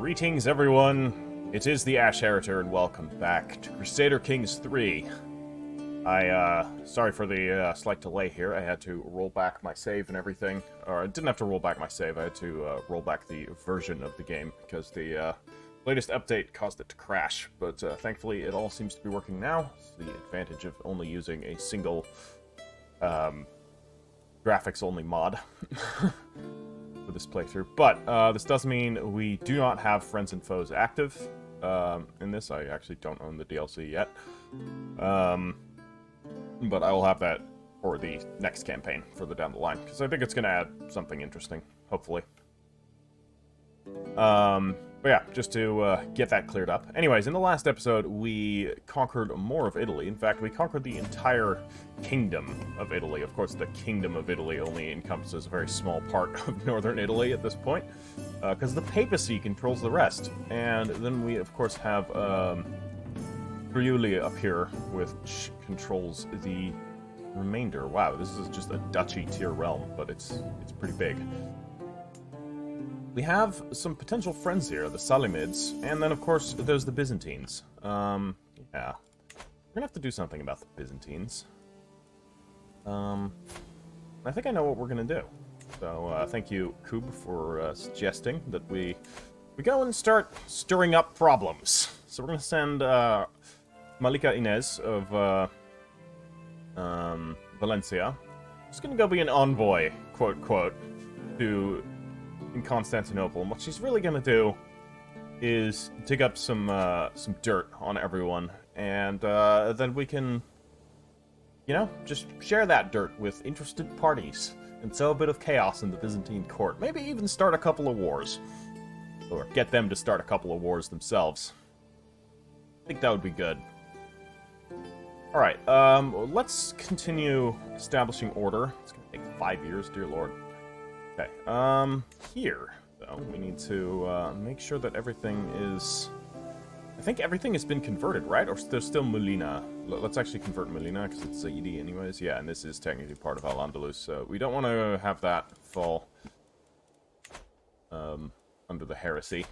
Greetings, everyone. It is the Ash Heriter, and welcome back to Crusader Kings 3. Sorry for the slight delay here. I had to roll back my save and everything. Or I didn't have to roll back my save. I had to roll back the version of the game because the latest update caused it to crash. But thankfully, it all seems to be working now. It's the advantage of only using a single graphics-only mod. For this playthrough, but this does mean we do not have friends and foes active in this. I actually don't own the DLC yet, but I will have that for the next campaign further down the line because I think it's going to add something interesting, hopefully. But yeah, just to get that cleared up. Anyways, in the last episode, we conquered more of Italy. In fact, we conquered the entire Kingdom of Italy. Of course, the Kingdom of Italy only encompasses a very small part of northern Italy at this point, because the Papacy controls the rest. And then we, of course, have Friuli up here, which controls the remainder. Wow, this is just a duchy tier realm, but it's pretty big. We have some potential friends here, the Salimids, and then, of course, there's the Byzantines. Yeah. We're gonna have to do something about the Byzantines. I think I know what we're gonna do. So, thank you, Kub, for suggesting that we go and start stirring up problems. So we're gonna send Malika Inez of Valencia. She's gonna go be an envoy, quote, quote, to... in Constantinople, and what she's really gonna do is dig up some dirt on everyone, and then we can, you know, just share that dirt with interested parties, and sow a bit of chaos in the Byzantine court. Maybe even start a couple of wars, or get them to start a couple of wars themselves. I think that would be good. All right, let's continue establishing order. It's gonna take 5 years, dear lord. Okay, here, though, we need to, make sure that everything is... I think everything has been converted, right? Or there's still Molina. Let's actually convert Molina, because it's Zaidi anyways. Yeah, and this is technically part of Al-Andalus, so we don't want to have that fall, under the heresy.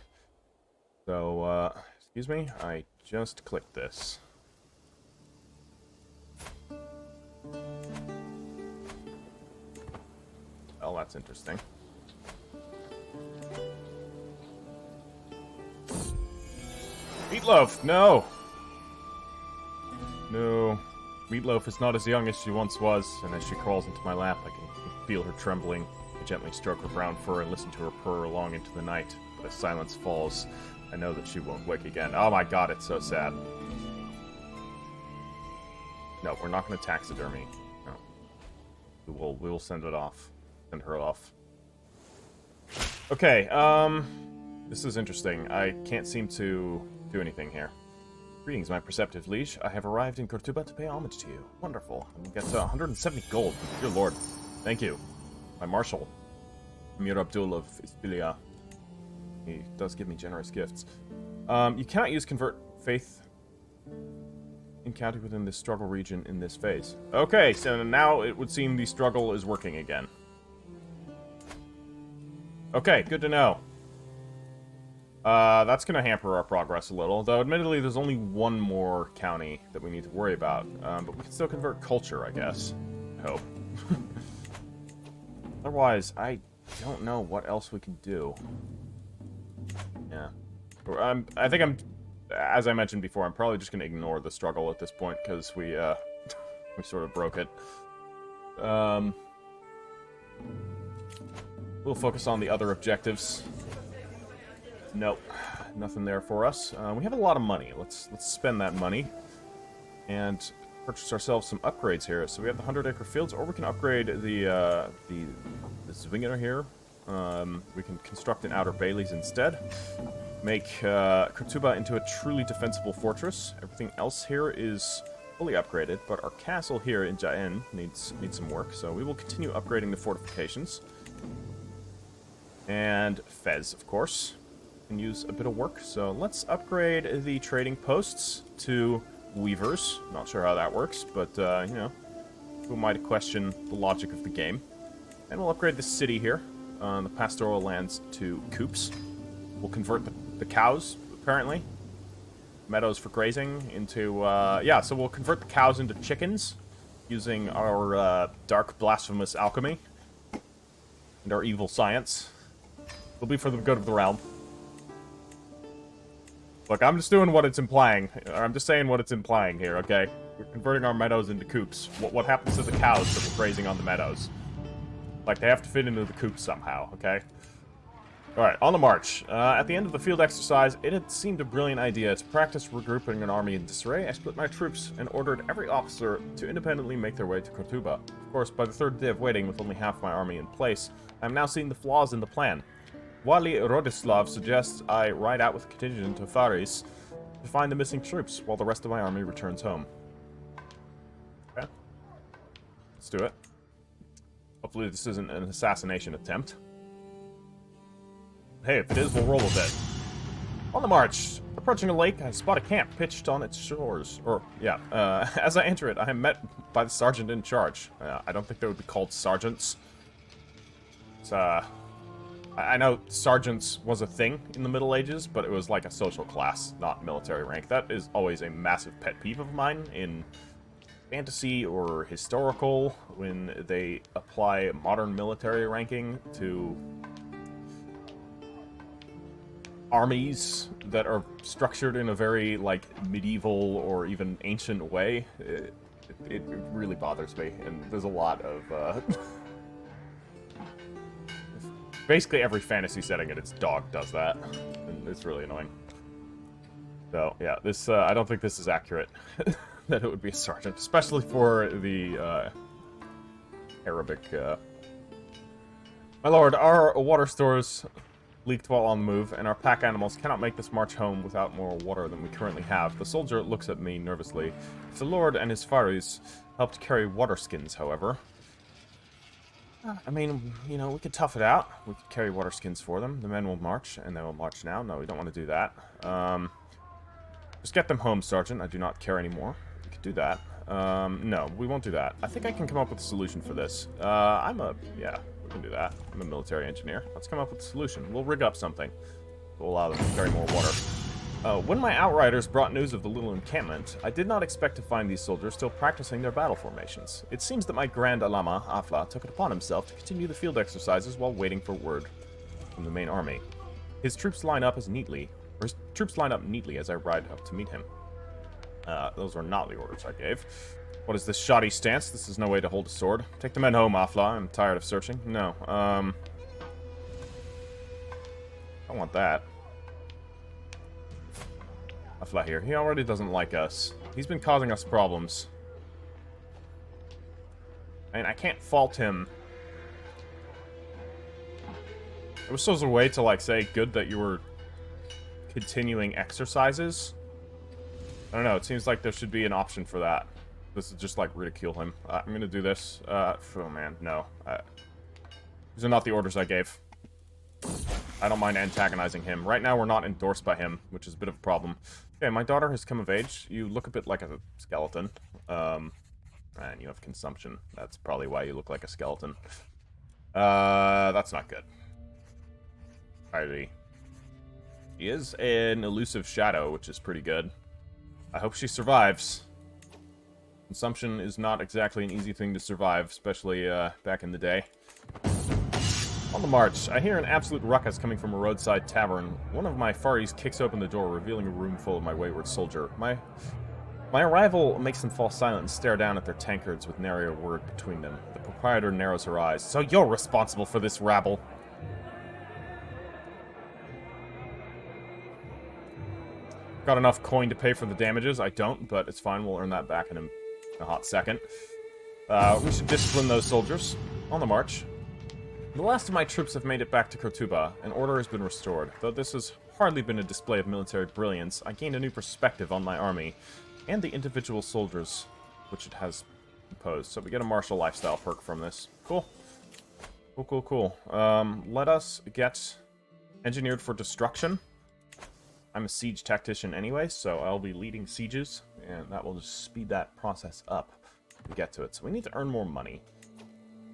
So, excuse me, I just clicked this. Well, that's interesting. Meatloaf, no! No. Meatloaf is not as young as she once was, and as she crawls into my lap, I can feel her trembling. I gently stroke her brown fur and listen to her purr along into the night. But as silence falls, I know that she won't wake again. Oh my god, it's so sad. No, we're not going to taxidermy. No. We will send it off. Send her off. Okay, this is interesting. I can't seem to do anything here. Greetings, my perceptive liege. I have arrived in Cortuba to pay homage to you. Wonderful. And get 170 gold. Dear lord. Thank you. My marshal, Amir Abdul of Iberia. He does give me generous gifts. You cannot use convert faith encountered within this struggle region in this phase. Okay, so now it would seem the struggle is working again. Okay, good to know. That's going to hamper our progress a little, though admittedly there's only one more county that we need to worry about. But we can still convert culture, I guess. I hope. Otherwise, I don't know what else we can do. Yeah. I think I'm, as I mentioned before, I'm probably just going to ignore the struggle at this point, because we sort of broke it. We'll focus on the other objectives. Nope, nothing there for us. We have a lot of money. Let's spend that money and purchase ourselves some upgrades here. So we have the 100-acre fields, or we can upgrade the Zwinger here. We can construct an outer Baileys instead. Make Cortuba into a truly defensible fortress. Everything else here is fully upgraded, but our castle here in Jaén needs some work. So we will continue upgrading the fortifications. And Fez, of course, can use a bit of work. So let's upgrade the trading posts to weavers. Not sure how that works, but, you know, who might question the logic of the game. And we'll upgrade the city here, the pastoral lands, to coops. We'll convert the cows, apparently. Meadows for grazing into, yeah, so we'll convert the cows into chickens using our dark, blasphemous alchemy and our evil science. It'll be for the good of the realm. Look, I'm just doing what it's implying. I'm just saying what it's implying here, okay? We're converting our meadows into coops. What happens to the cows that were grazing on the meadows? Like, they have to fit into the coops somehow, okay? Alright, on the march. At the end of the field exercise, it had seemed a brilliant idea to practice regrouping an army in disarray. I split my troops and ordered every officer to independently make their way to Cortuba. Of course, by the third day of waiting with only half my army in place, I am now seeing the flaws in the plan. Wali Rodislav suggests I ride out with a contingent of Faris to find the missing troops, while the rest of my army returns home. Okay. Let's do it. Hopefully this isn't an assassination attempt. Hey, if it is, we'll roll with it. On the march. Approaching a lake, I spot a camp pitched on its shores. Or, yeah, as I enter it, I am met by the sergeant in charge. I don't think they would be called sergeants. It's, I know sergeants was a thing in the Middle Ages, but it was like a social class, not military rank. That is always a massive pet peeve of mine in fantasy or historical, when they apply modern military ranking to armies that are structured in a very, like, medieval or even ancient way. It really bothers me, and there's a lot of, basically every fantasy setting in its dog does that, and it's really annoying. So, yeah, this, I don't think this is accurate, that it would be a sergeant, especially for the, Arabic, My lord, our water stores leaked while on the move, and our pack animals cannot make this march home without more water than we currently have. The soldier looks at me nervously. If the lord and his Faris helped carry water skins, however... I mean, you know, we could tough it out. We could carry water skins for them. The men will march, and they will march now. No, we don't want to do that. Just get them home, Sergeant. I do not care anymore. We could do that. No, we won't do that. I think I can come up with a solution for this. Yeah, we can do that. I'm a military engineer. Let's come up with a solution. We'll rig up something to allow them to carry more water. When my outriders brought news of the little encampment, I did not expect to find these soldiers still practicing their battle formations. It seems that my Grand Alama, Afla, took it upon himself to continue the field exercises while waiting for word from the main army. His troops line up neatly as I ride up to meet him. Those were not the orders I gave. What is this shoddy stance? This is no way to hold a sword. Take the men home, Afla. I'm tired of searching. No, I don't want that. Afla here. He already doesn't like us. He's been causing us problems. I mean, I can't fault him. It was supposed a way to, like, say, good that you were continuing exercises. I don't know, it seems like there should be an option for that. This is just, like, ridicule him. I'm gonna do this. Oh, man, no. These are not the orders I gave. I don't mind antagonizing him. Right now, we're not endorsed by him, which is a bit of a problem. Okay, my daughter has come of age. You look a bit like a skeleton. And you have consumption. That's probably why you look like a skeleton. That's not good. Alrighty. She is an elusive shadow, which is pretty good. I hope she survives. Consumption is not exactly an easy thing to survive, especially back in the day. On the march, I hear an absolute ruckus coming from a roadside tavern. One of my Faris kicks open the door, revealing a room full of my wayward soldier. My arrival makes them fall silent and stare down at their tankards with nary a word between them. The proprietor narrows her eyes. So you're responsible for this rabble. Got enough coin to pay for the damages? I don't, but it's fine. We'll earn that back in a hot second. We should discipline those soldiers. On the march. The last of my troops have made it back to Cortuba, and order has been restored. Though this has hardly been a display of military brilliance, I gained a new perspective on my army, and the individual soldiers which it has imposed. So we get a martial lifestyle perk from this. Cool. Cool. Let us get engineered for destruction. I'm a siege tactician anyway, so I'll be leading sieges, and that will just speed that process up to get to it. So we need to earn more money.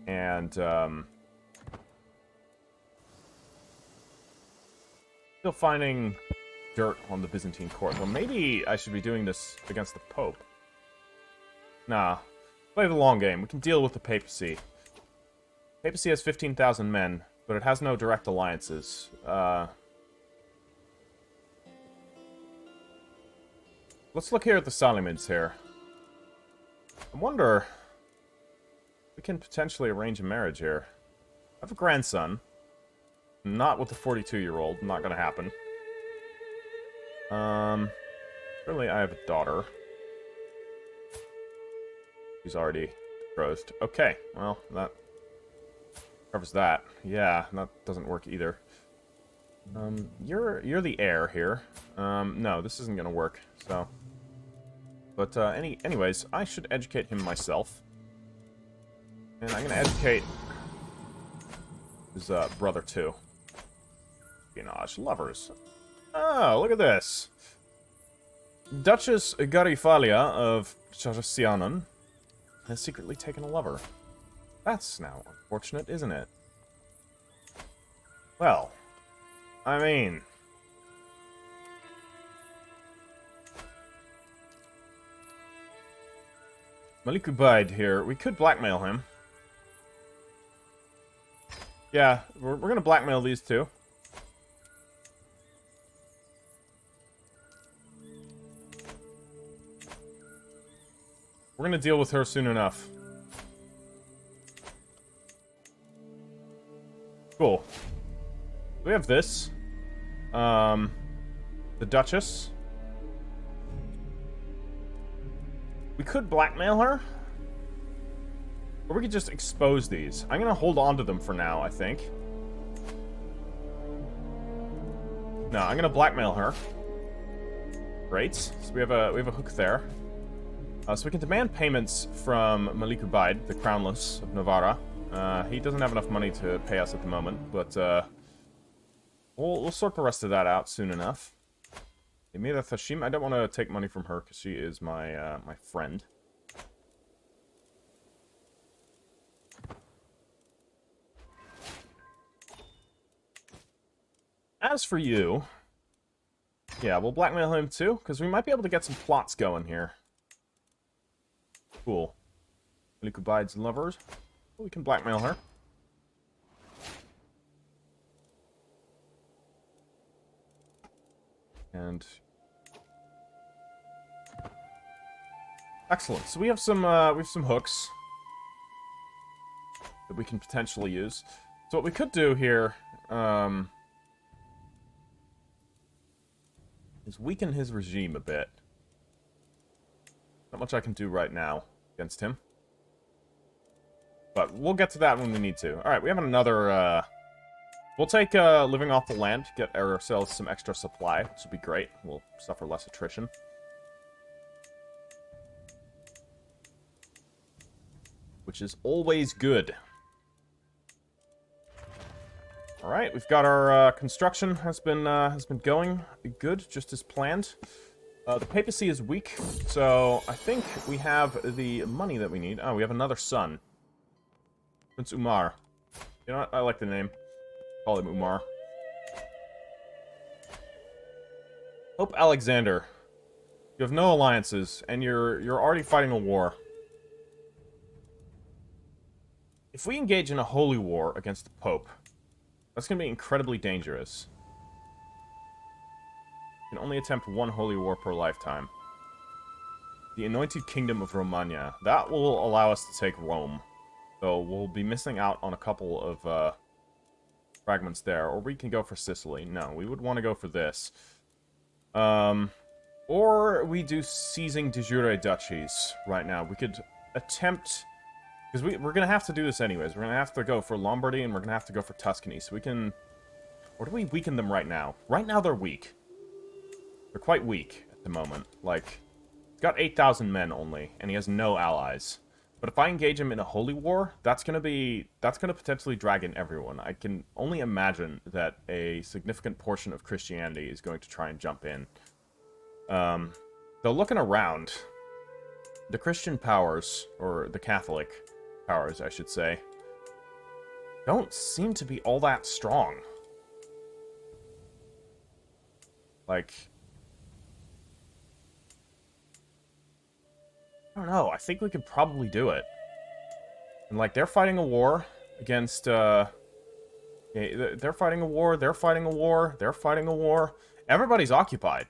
And, Still finding dirt on the Byzantine court. Well, maybe I should be doing this against the Pope. Nah. Play the long game. We can deal with the Papacy. Papacy has 15,000 men, but it has no direct alliances. Let's look here at the Salimids here. I wonder if we can potentially arrange a marriage here. I have a grandson. Not with the 42-year-old. Not gonna happen. Really, I have a daughter. She's already betrothed. Okay, well, that covers that. Yeah, that doesn't work either. You're the heir here. No, this isn't gonna work, so... But, anyways, I should educate him myself. And I'm gonna educate his, brother, too. Espionage. Lovers. Oh, look at this. Duchess Garifalia of Zhaohunde has secretly taken a lover. That's now unfortunate, isn't it? Well, I mean... Malik Ubaid here. We could blackmail him. Yeah, we're gonna blackmail these two. We're gonna deal with her soon enough. Cool. We have this. The Duchess. We could blackmail her. Or we could just expose these. I'm gonna hold on to them for now, I think. No, I'm gonna blackmail her. Great. So we have a hook there. So we can demand payments from Malik Ubaid, the Crownless of Navarra. He doesn't have enough money to pay us at the moment, but we'll sort the rest of that out soon enough. Emira Thashim, I don't want to take money from her because she is my my friend. As for you, yeah, we'll blackmail him too because we might be able to get some plots going here. Cool. Malik Ubaid's lovers. We can blackmail her. And excellent. So we have some hooks that we can potentially use. So what we could do here is weaken his regime a bit. Not much I can do right now against him. But we'll get to that when we need to. Alright, we have another, we'll take, living off the land, get ourselves some extra supply, which will be great. We'll suffer less attrition. Which is always good. Alright, we've got our, construction has been going good, just as planned. The papacy is weak, so I think we have the money that we need. Oh, we have another son. Prince Umar. You know what? I like the name. Call him Umar. Pope Alexander. You have no alliances, and you're already fighting a war. If we engage in a holy war against the Pope, that's going to be incredibly dangerous. You can only attempt one holy war per lifetime. The Anointed Kingdom of Romagna. That will allow us to take Rome. So we'll be missing out on a couple of fragments there. Or we can go for Sicily. No, we would want to go for this. Or we do seizing de jure duchies right now. We could attempt... Because we're going to have to do this anyways. We're going to have to go for Lombardy and we're going to have to go for Tuscany. So we can... Or do we weaken them right now? Right now they're weak. They're quite weak at the moment. Like, he's got 8,000 men only, and he has no allies. But if I engage him in a holy war, that's gonna potentially drag in everyone. I can only imagine that a significant portion of Christianity is going to try and jump in. Though looking around, the Christian powers, or the Catholic powers, I should say, don't seem to be all that strong. Like, I don't know. I think we could probably do it. And, like, they're fighting a war against, yeah, they're fighting a war, they're fighting a war, they're fighting a war. Everybody's occupied.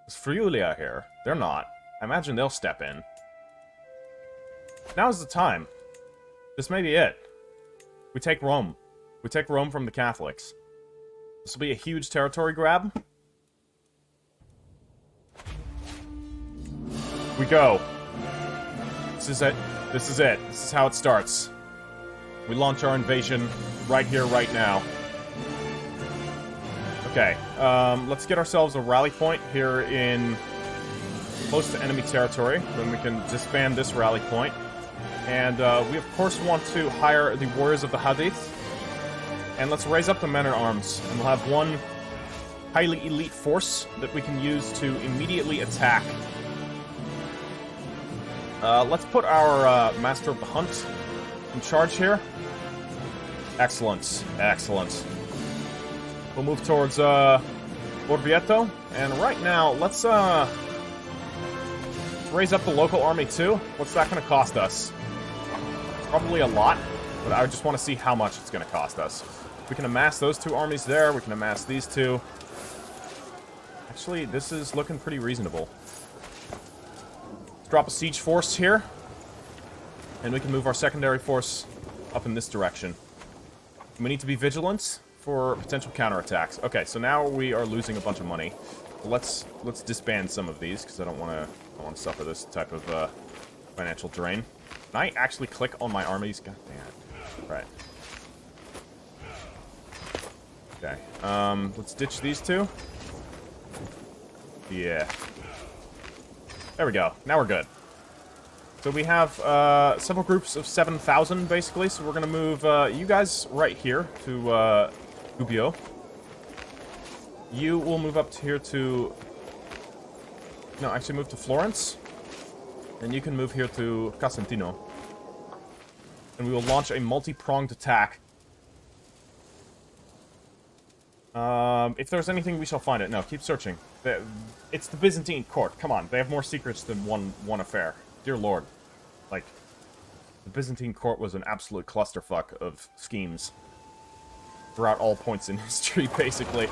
There's Friuli out here. They're not. I imagine they'll step in. Now's the time. This may be it. We take Rome. We take Rome from the Catholics. This will be a huge territory grab. We go. This is it. This is it. This is how it starts. We launch our invasion right here, right now. Okay, let's get ourselves a rally point here in close to enemy territory. Then we can disband this rally point. And we, of course, want to hire the Warriors of the Hadith. And let's raise up the men-at-arms. And we'll have one highly elite force that we can use to immediately attack. Let's put our Master of the Hunt in charge here. Excellent. Excellent. We'll move towards Orvieto. And right now, let's raise up the local army too. What's that going to cost us? Probably a lot, but I just want to see how much it's going to cost us. We can amass those two armies there. We can amass these two. Actually, this is looking pretty reasonable. Let's drop a siege force here. And we can move our secondary force up in this direction. We need to be vigilant for potential counterattacks. Okay, so now we are losing a bunch of money. Let's disband some of these, because I don't want to suffer this type of financial drain. Can I actually click on my armies? God damn it. Right. Okay. Let's ditch these two. Yeah. There we go. Now we're good. So we have several groups of 7,000, basically. So we're going to move you guys right here to Gubbio. You will move up to here to... No, actually move to Florence. And you can move here to Casentino. And we will launch a multi-pronged attack. If there's anything, we shall find it. No, keep searching. It's the Byzantine court. Come on, they have more secrets than one affair. Dear Lord. Like, the Byzantine court was an absolute clusterfuck of schemes. Throughout all points in history, basically.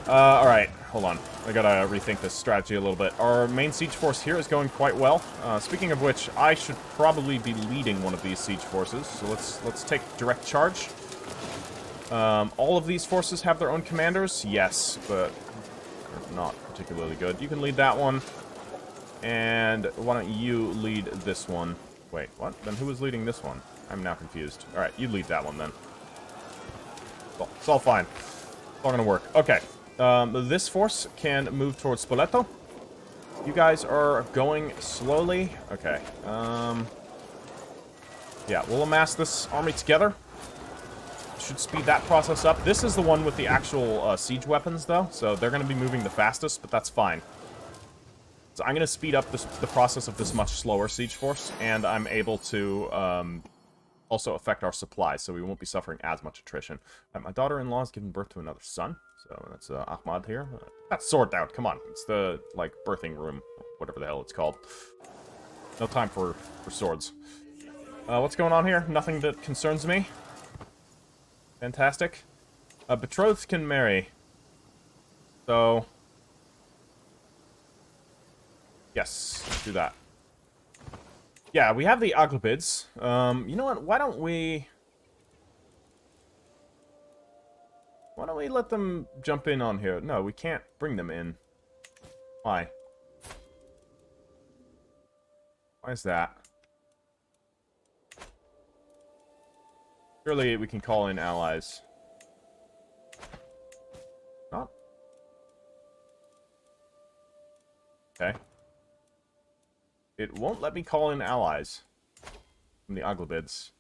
Alright, hold on. I gotta rethink this strategy a little bit. Our main siege force here is going quite well. Speaking of which, I should probably be leading one of these siege forces. So let's take direct charge. All of these forces have their own commanders? Yes, but not particularly good. You can lead that one. And why don't you lead this one? Wait, what? Then who was leading this one? I'm now confused. Alright, you lead that one then. Well, it's all fine. It's all gonna work. Okay. This force can move towards Spoleto. You guys are going slowly. Okay. Yeah, we'll amass this army together. Should speed that process up. This is the one with the actual siege weapons, though, so they're going to be moving the fastest, but that's fine. So I'm going to speed up the process of this much slower siege force, and I'm able to also affect our supplies, so we won't be suffering as much attrition. My daughter-in-law has given birth to another son, so that's Ahmad here. That's sorted out. Come on, it's the like birthing room, whatever the hell it's called. No time for swords. What's going on here? Nothing that concerns me. Fantastic. Betrothed can marry. So... yes, let's do that. Yeah, we have the Aghlabids. You know what? Why don't we let them jump in on here? No, we can't bring them in. Why? Why is that? Surely we can call in allies. Not? Okay. It won't let me call in allies from the Aghlabids.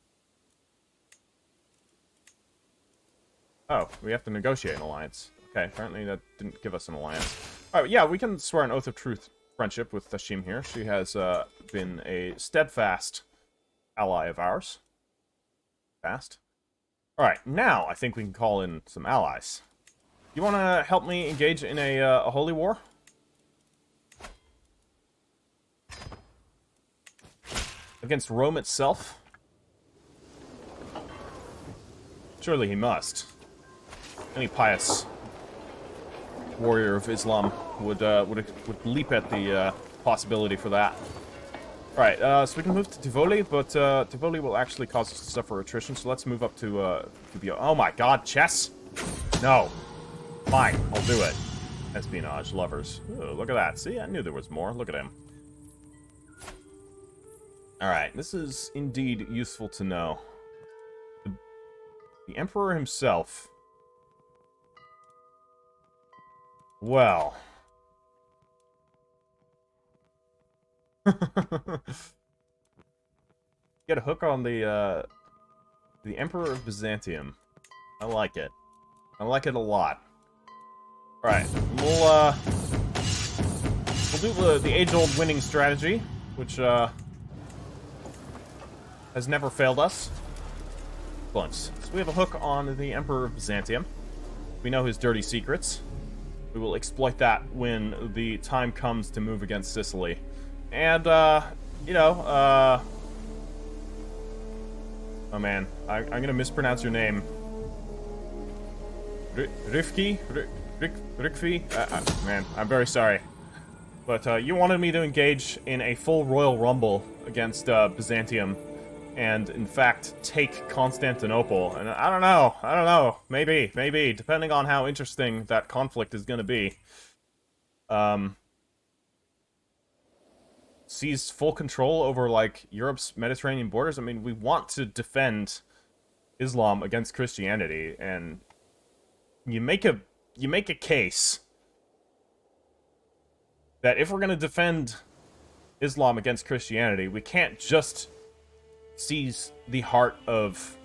Oh, we have to negotiate an alliance. Okay, apparently that didn't give us an alliance. Alright, yeah, we can swear an oath of truth friendship with Tashim here. She has been a steadfast ally of ours. Fast. Alright, now I think we can call in some allies. You want to help me engage in a holy war? Against Rome itself? Surely he must. Any pious warrior of Islam would leap at the possibility for that. Alright, so we can move to Tivoli, but Tivoli will actually cause us to suffer attrition, so let's move up to oh my god, chess? No. Fine, I'll do it. Espionage, lovers. Ooh, look at that. See, I knew there was more. Look at him. Alright, this is indeed useful to know. The Emperor himself. Well. Get a hook on the Emperor of Byzantium. I like it. I like it a lot. Alright, we'll do the age-old winning strategy, which has never failed us. Once. So we have a hook on the Emperor of Byzantium. We know his dirty secrets. We will exploit that when the time comes to move against Sicily. And, you know, oh man, I'm gonna mispronounce your name. Rifki? Rikfi? Man, I'm very sorry. But, you wanted me to engage in a full royal rumble against, Byzantium. And, in fact, take Constantinople. And I don't know. Maybe, depending on how interesting that conflict is gonna be. Seize full control over, like, Europe's Mediterranean borders. I mean, we want to defend Islam against Christianity, and you make a case that if we're gonna defend Islam against Christianity, we can't just seize the heart of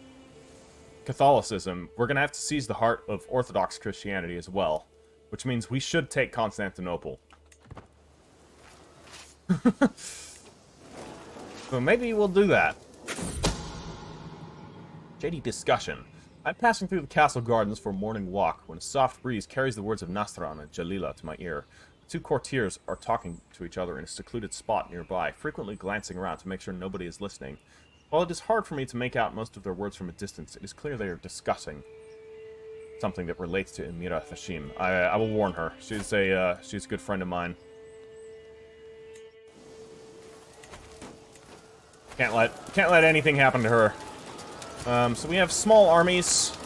Catholicism. We're gonna have to seize the heart of Orthodox Christianity as well, which means we should take Constantinople. So maybe we'll do that. Shady discussion. I'm passing through the castle gardens for a morning walk when a soft breeze carries the words of Nasran and Jalila to my ear. The two courtiers are talking to each other in a secluded spot nearby, frequently glancing around to make sure nobody is listening. While it is hard for me to make out most of their words from a distance, it is clear they are discussing something that relates to Emira Thashim. I will warn her. She's a good friend of mine. Can't let anything happen to her. So we have small armies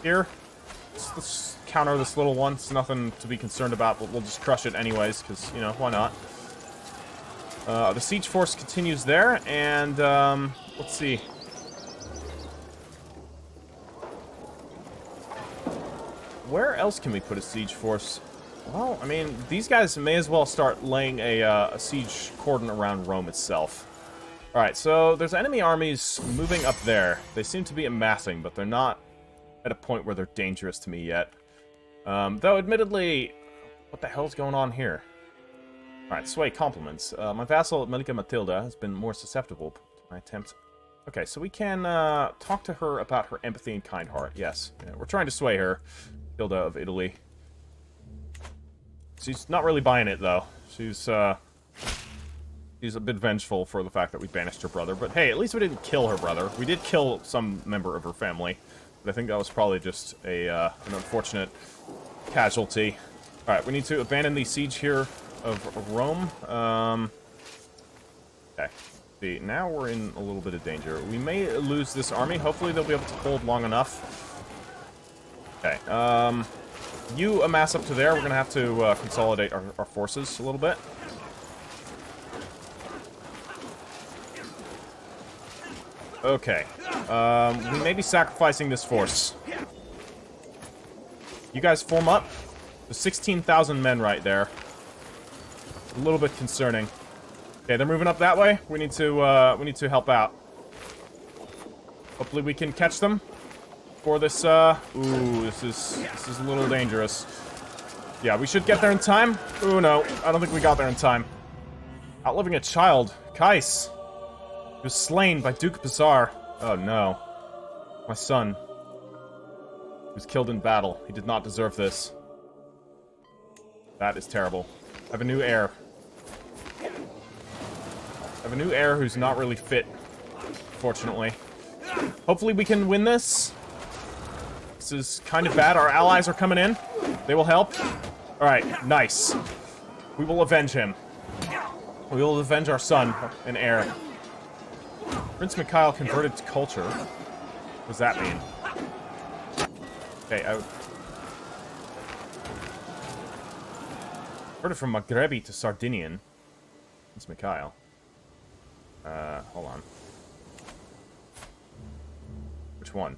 here. Let's counter this little one. It's nothing to be concerned about, but we'll just crush it anyways, because, you know, why not? The siege force continues there, and, let's see. Where else can we put a siege force? Well, I mean, these guys may as well start laying a siege cordon around Rome itself. Alright, so there's enemy armies moving up there. They seem to be amassing, but they're not at a point where they're dangerous to me yet. Though, admittedly, what the hell's going on here? Alright, sway compliments. My vassal, Malika Matilda, has been more susceptible to my attempts. Okay, so we can talk to her about her empathy and kind heart. Yes, yeah, we're trying to sway her. Matilda of Italy. She's not really buying it, though. She's a bit vengeful for the fact that we banished her brother. But hey, at least we didn't kill her brother. We did kill some member of her family. But I think that was probably just an unfortunate casualty. Alright, we need to abandon the siege here of Rome. Okay. See, now we're in a little bit of danger. We may lose this army. Hopefully they'll be able to hold long enough. Okay. You amass up to there. We're going to have to consolidate our forces a little bit. Okay. We may be sacrificing this force. You guys form up. There's 16,000 men right there. A little bit concerning. Okay, they're moving up that way. We need to help out. Hopefully we can catch them for this. Ooh, this is a little dangerous. Yeah, we should get there in time. Ooh, no, I don't think we got there in time. Outliving a child, Kais. He was slain by Duke Bazar. Oh no, my son. was killed in battle. He did not deserve this. That is terrible. I have a new heir. I have a new heir who's not really fit, fortunately. Hopefully we can win this. This is kind of bad. Our allies are coming in. They will help. Alright, nice. We will avenge him. We will avenge our son and heir. Prince Mikhail converted to culture. What does that mean? Okay, converted from Maghrebi to Sardinian. Prince Mikhail. Hold on. Which one?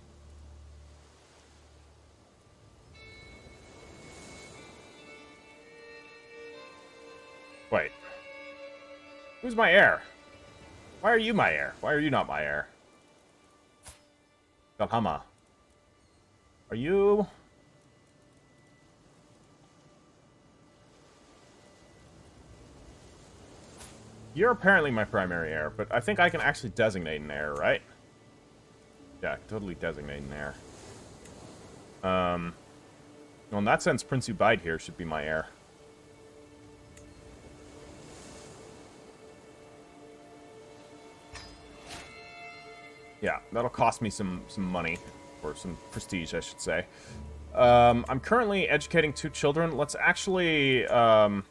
Wait. Who's my heir? Why are you my heir? Why are you not my heir? Dalhama. Are you... You're apparently my primary heir, but I think I can actually designate an heir, right? Yeah, I can totally designate an heir. Well, in that sense, Prince Ubaid here should be my heir. Yeah, that'll cost me some money, or some prestige, I should say. I'm currently educating 2 children. Let's actually, I'm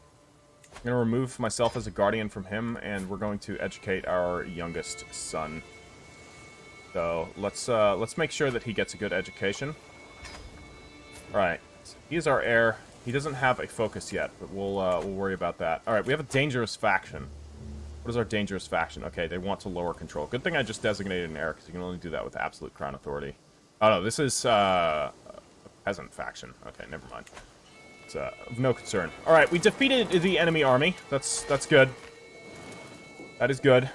going to remove myself as a guardian from him, and we're going to educate our youngest son. So, let's make sure that he gets a good education. Alright, he is our heir. He doesn't have a focus yet, but we'll worry about that. Alright, we have a dangerous faction. What is our dangerous faction? Okay, they want to lower control. Good thing I just designated an heir, because you can only do that with absolute crown authority. Oh no, this is a peasant faction. Okay, never mind. It's of no concern. Alright, we defeated the enemy army. That's good. That is good.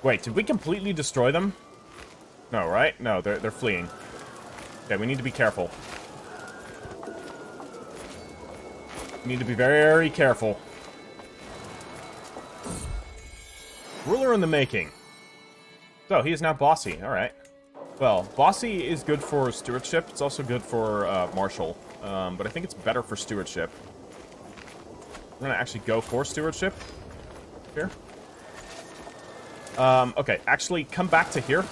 Wait, did we completely destroy them? No, right? No, they're fleeing. Okay, we need to be careful. We need to be very careful. Ruler in the making. So, he is now bossy. Alright. Well, bossy is good for stewardship. It's also good for martial. But I think it's better for stewardship. We're gonna actually go for stewardship. Here. Okay, actually, come back to here.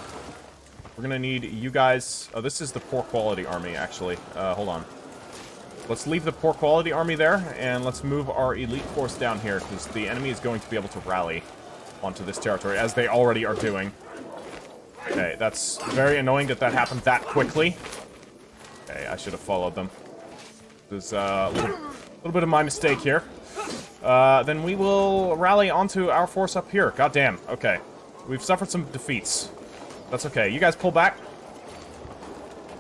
We're gonna need you guys... Oh, this is the poor quality army, actually. Hold on. Let's leave the poor quality army there, and let's move our elite force down here, because the enemy is going to be able to rally onto this territory, as they already are doing. Okay, that's very annoying that happened that quickly. Okay, I should have followed them. There's a little bit of my mistake here. Then we will rally onto our force up here. Goddamn. Okay. We've suffered some defeats. That's okay. You guys pull back.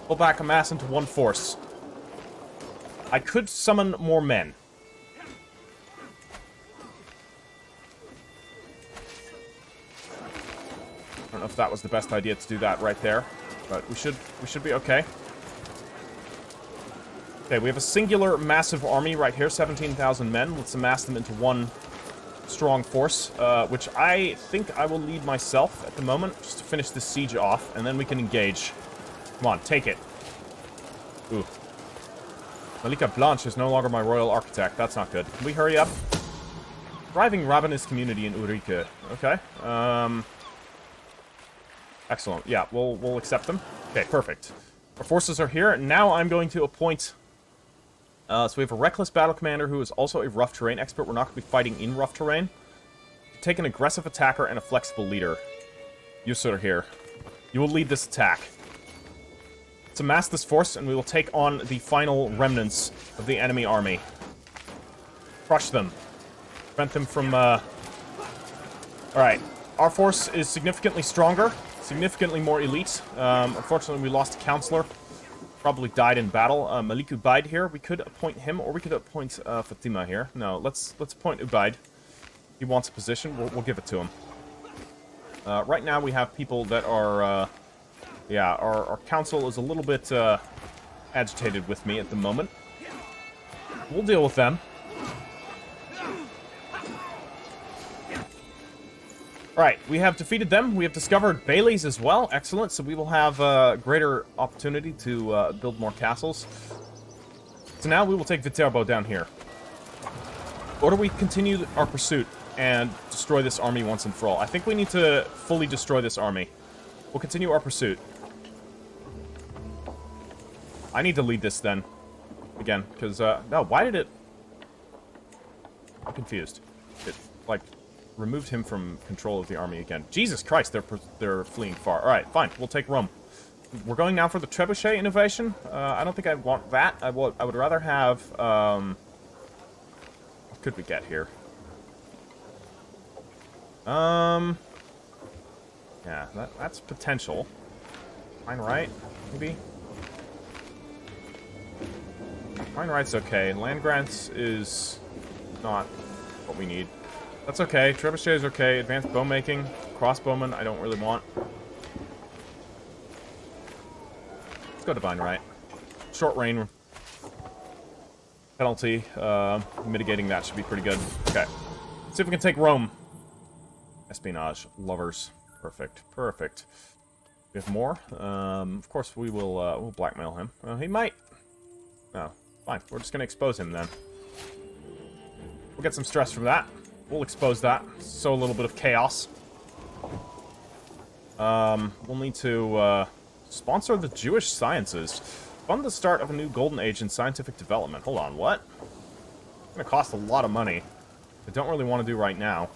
Pull back, amass into one force. I could summon more men. I don't know if that was the best idea to do that right there, but we should be okay. Okay, we have a singular massive army right here, 17,000 men. Let's amass them into one strong force, which I think I will lead myself at the moment, just to finish this siege off, and then we can engage. Come on, take it. Ooh. Malika Blanche is no longer my royal architect. That's not good. Can we hurry up? Thriving Ravenous community in Ulrike. Okay. Excellent. Yeah, we'll accept them. Okay, perfect. Our forces are here. Now I'm going to appoint... so we have a reckless battle commander who is also a rough terrain expert. We're not going to be fighting in rough terrain. Take an aggressive attacker and a flexible leader. Yusur here. You will lead this attack. Let's amass this force, and we will take on the final remnants of the enemy army. Crush them. Prevent them from, Alright. Our force is significantly stronger. Significantly more elite. Unfortunately, we lost a counselor. Probably died in battle. Malik Ubaid here. We could appoint him, or we could appoint Fatima here. No, let's appoint Ubaid. He wants a position. We'll give it to him. Right now, we have people that are... yeah, our council is a little bit agitated with me at the moment. We'll deal with them. Alright, we have defeated them. We have discovered Baileys as well. Excellent. So we will have greater opportunity to build more castles. So now we will take Viterbo down here. Or do we continue our pursuit and destroy this army once and for all? I think we need to fully destroy this army. We'll continue our pursuit. I need to lead this then. Again, because, no, why did it... I'm confused. It, like... removed him from control of the army again. Jesus Christ, they're fleeing far. Alright, fine. We'll take Rome. We're going now for the trebuchet innovation. I don't think I want that. I would rather have... what could we get here? Yeah, that's potential. Fine right, maybe? Fine right's okay. Land grants is not what we need. That's okay. Trebuchet is okay. Advanced bow making. Crossbowman, I don't really want. Let's go Divine Right. Short range penalty. Mitigating that should be pretty good. Okay. Let's see if we can take Rome. Espionage. Lovers. Perfect. Perfect. We have more. Of course, we will we'll blackmail him. He might. No. Fine. We're just going to expose him then. We'll get some stress from that. We'll expose that. Sow a little bit of chaos. We'll need to sponsor the Jewish sciences. Fund the start of a new golden age in scientific development. Hold on, what? It's going to cost a lot of money. I don't really want to do right now.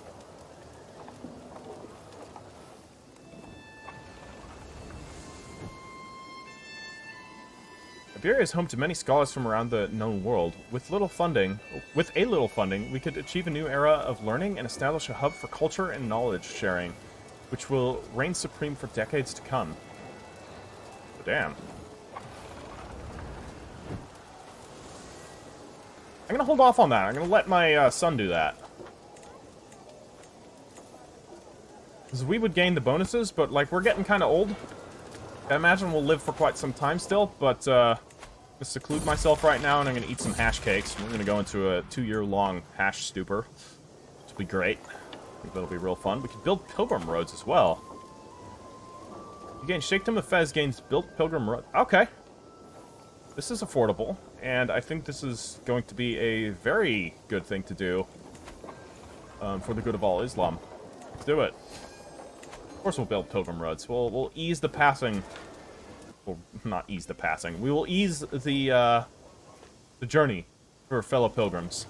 Iberia is home to many scholars from around the known world. With a little funding, we could achieve a new era of learning and establish a hub for culture and knowledge sharing, which will reign supreme for decades to come. Oh, damn. I'm gonna hold off on that. I'm gonna let my son do that. Because we would gain the bonuses, but, like, we're getting kind of old. I imagine we'll live for quite some time still, but, I'm gonna seclude myself right now, and I'm gonna eat some hash cakes. We're gonna go into a 2-year-long hash stupor. Which will be great. I think that'll be real fun. We can build pilgrim roads as well. You gain Sheikhdom of Fez gains built pilgrim road. Okay. This is affordable, and I think this is going to be a very good thing to do for the good of all Islam. Let's do it. Of course we'll build pilgrim roads. We'll ease the passing. Well, not ease the passing. We will ease the journey for fellow pilgrims.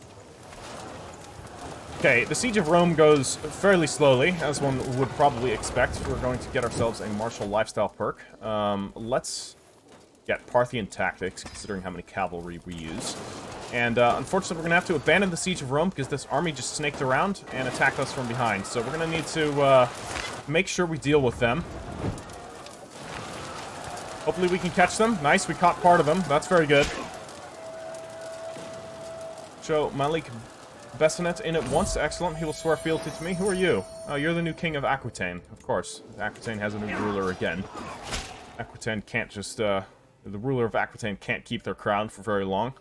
Okay, the Siege of Rome goes fairly slowly, as one would probably expect. We're going to get ourselves a martial lifestyle perk. Let's get Parthian tactics, considering how many cavalry we use. And unfortunately, we're going to have to abandon the Siege of Rome because this army just snaked around and attacked us from behind. So we're going to need to make sure we deal with them. Hopefully we can catch them. Nice, we caught part of them. That's very good. Show Malik Bessenet in at once. Excellent. He will swear fealty to me. Who are you? Oh, you're the new king of Aquitaine. Of course. Aquitaine has a new ruler again. Aquitaine can't just, the ruler of Aquitaine can't keep their crown for very long.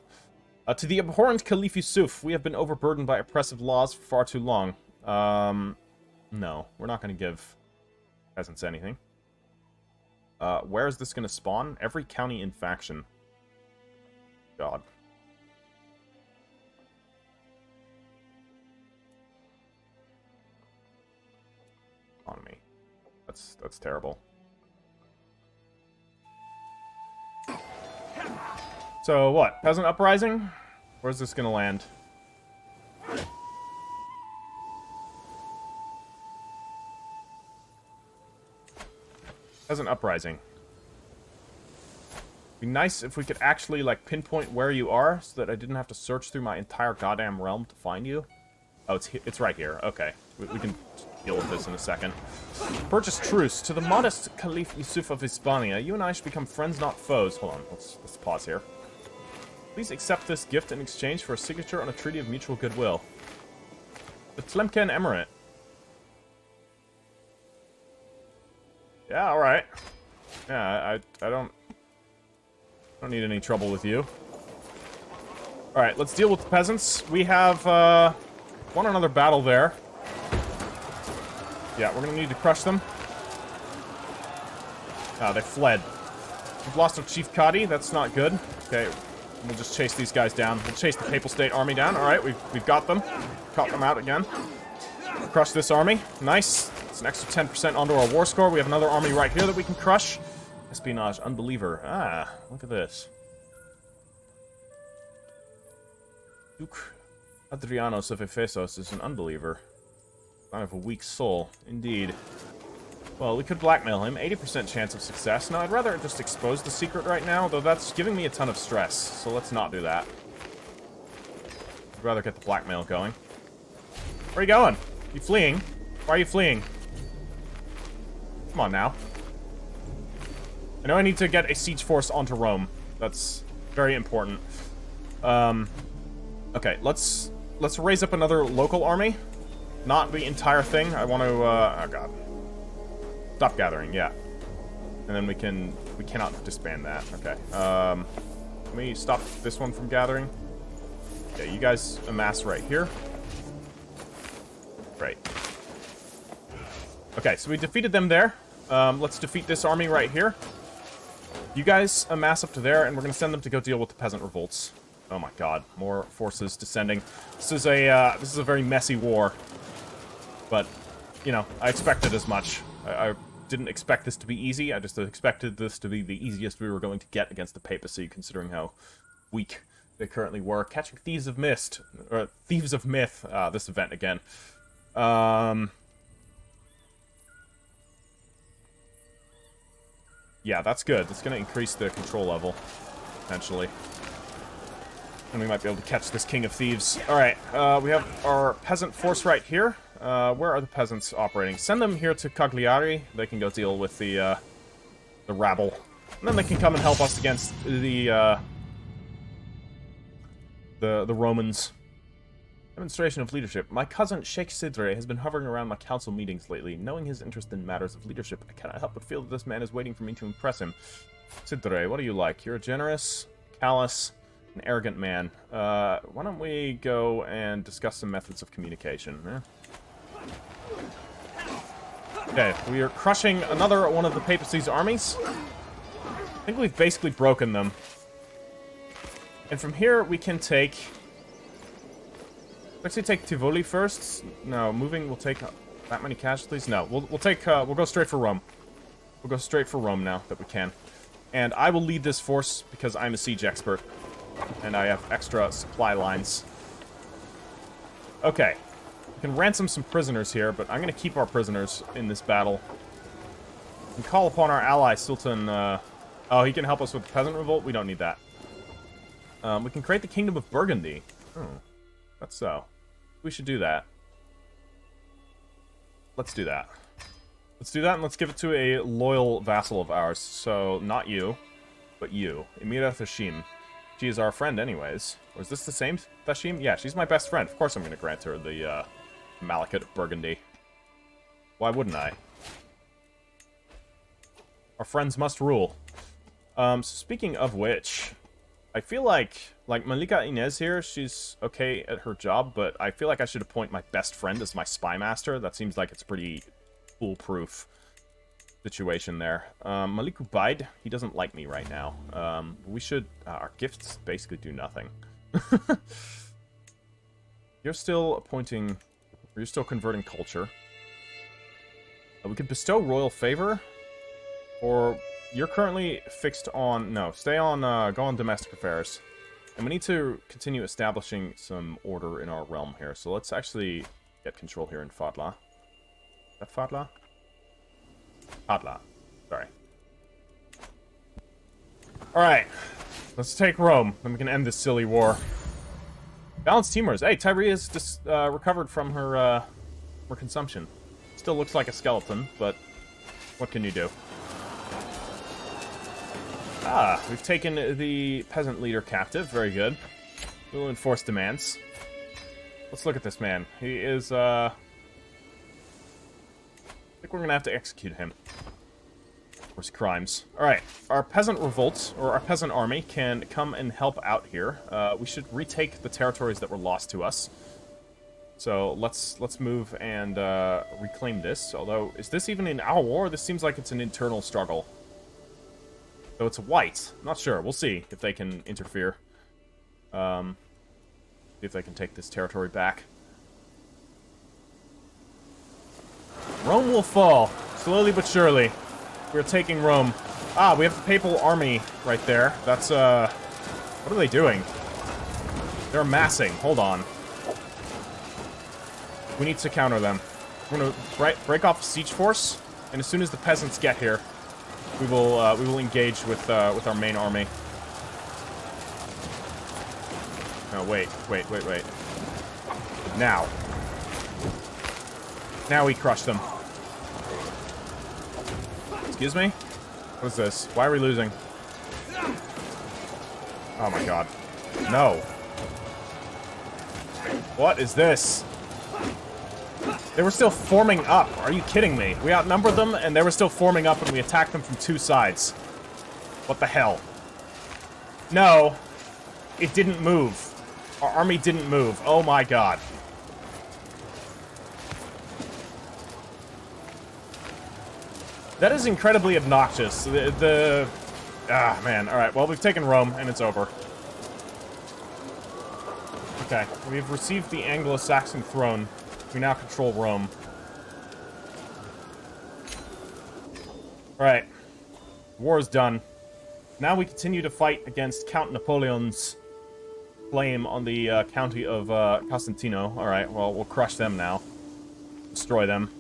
To the abhorrent Caliph Yusuf, we have been overburdened by oppressive laws for far too long. No. We're not going to give peasants anything. Where is this going to spawn? Every county in faction. God. On me. That's terrible. So what? Peasant uprising? Where's this gonna land? Peasant uprising. Be nice if we could actually, like, pinpoint where you are so that I didn't have to search through my entire goddamn realm to find you. Oh, it's right here. Okay. We can deal with this in a second. Purchase truce. To the modest Caliph Yusuf of Hispania, you and I should become friends, not foes. Hold on. Let's pause here. Please accept this gift in exchange for a signature on a treaty of mutual goodwill. The Tlemcen Emirate. Yeah, alright. Yeah, I don't need any trouble with you. Alright, let's deal with the peasants. We have, won another battle there. Yeah, we're gonna need to crush them. Ah, they fled. We've lost our Chief Cadi. That's not good. Okay, we'll just chase these guys down. We'll chase the Papal State army down. Alright, we've got them. Caught them out again. Crush this army. Nice. It's an extra 10% onto our war score. We have another army right here that we can crush. Espionage, unbeliever. Ah, look at this. Duke Adrianos of Ephesus is an unbeliever. Kind of a weak soul, indeed. Well, we could blackmail him. 80% chance of success. No, I'd rather just expose the secret right now, though that's giving me a ton of stress, so let's not do that. I'd rather get the blackmail going. Where are you going? You fleeing? Why are you fleeing? Come on now. I know I need to get a siege force onto Rome. That's very important. Okay, let's raise up another local army. Not the entire thing. I want to, oh god. Stop gathering, yeah. And then we cannot disband that. Okay. Let me stop this one from gathering. Yeah, you guys amass right here. Great. Okay, so we defeated them there. Let's defeat this army right here. You guys amass up to there, and we're going to send them to go deal with the peasant revolts. Oh my god, more forces descending. This is a very messy war. But, you know, I expected as much. I didn't expect this to be easy. I just expected this to be the easiest we were going to get against the Papacy, considering how weak they currently were. Catching Thieves of Mist, or Thieves of Myth, this event again. Yeah, that's good. That's going to increase the control level, potentially. And we might be able to catch this King of Thieves. Alright, we have our peasant force right here. Where are the peasants operating? Send them here to Cagliari. They can go deal with the rabble. And then they can come and help us against the Romans. Demonstration of leadership. My cousin, Sheikh Sidre, has been hovering around my council meetings lately. Knowing his interest in matters of leadership, I cannot help but feel that this man is waiting for me to impress him. Sidre, what are you like? You're a generous, callous, an arrogant man. Why don't we go and discuss some methods of communication? Okay, we are crushing another one of the Papacy's armies. I think we've basically broken them. And from here, we can take... Let's actually take Tivoli first. No, moving will take that many casualties. No, we'll go straight for Rome. We'll go straight for Rome now that we can. And I will lead this force because I'm a siege expert. And I have extra supply lines. Okay. We can ransom some prisoners here, but I'm going to keep our prisoners in this battle. And call upon our ally, Sultan... oh, he can help us with the peasant revolt? We don't need that. We can create the Kingdom of Burgundy. Oh, that's so. We should do that. Let's do that. Let's do that, and let's give it to a loyal vassal of ours. So, not you, but you. Emira Thashim. She is our friend anyways. Or is this the same Thashim? Yeah, she's my best friend. Of course I'm going to grant her the Malachite of Burgundy. Why wouldn't I? Our friends must rule. So speaking of which, I feel like Malika Inez here, she's okay at her job, but I feel like I should appoint my best friend as my spy master. That seems like it's a pretty foolproof situation there. Malik Ubaid, he doesn't like me right now. We should... our gifts basically do nothing. You're still appointing... You're still converting culture. We could bestow royal favor. Or you're currently fixed on... No, stay on... go on domestic affairs. And we need to continue establishing some order in our realm here. So let's actually get control here in Fadla. Is that Fadla? Fadla. Sorry. Alright. Let's take Rome. Then we can end this silly war. Balanced teamers. Hey, Tyree has just recovered from her consumption. Still looks like a skeleton, but what can you do? Ah, we've taken the peasant leader captive. Very good. We'll enforce demands. Let's look at this man. He is, I think we're gonna have to execute him. For his crimes. Alright, our peasant revolt, or our peasant army, can come and help out here. We should retake the territories that were lost to us. So let's move and reclaim this. Although, is this even in our war? This seems like it's an internal struggle. So it's white. Not sure. We'll see if they can interfere. See if they can take this territory back. Rome will fall. Slowly but surely. We're taking Rome. Ah, we have the papal army right there. That's, what are they doing? They're amassing. Hold on. We need to counter them. We're gonna break off a siege force, and as soon as the peasants get here, we will engage with our main army. No, wait. Now we crush them. Excuse me? What is this? Why are we losing? Oh my god. No. What is this? They were still forming up. Are you kidding me? We outnumbered them, and they were still forming up, and we attacked them from two sides. What the hell? No. It didn't move. Our army didn't move. Oh my god. That is incredibly obnoxious. Ah, man. Alright, well, we've taken Rome, and it's over. Okay, we've received the Anglo-Saxon throne. We now control Rome. Alright. War is done. Now we continue to fight against Count Napoleon's claim on the county of Costantino. Alright, well, we'll crush them now. Destroy them.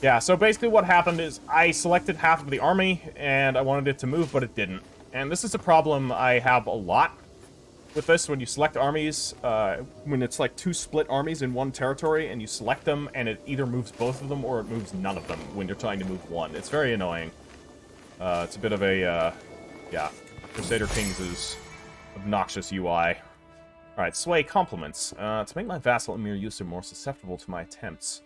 Yeah, so basically what happened is I selected half of the army, and I wanted it to move, but it didn't. And this is a problem I have a lot with this. When you select armies, when it's like two split armies in one territory, and you select them, and it either moves both of them or it moves none of them when you're trying to move one. It's very annoying. It's a bit of a, yeah, Crusader Kings' obnoxious UI. Alright, sway compliments. To make my vassal Emir Yusuf more susceptible to my attempts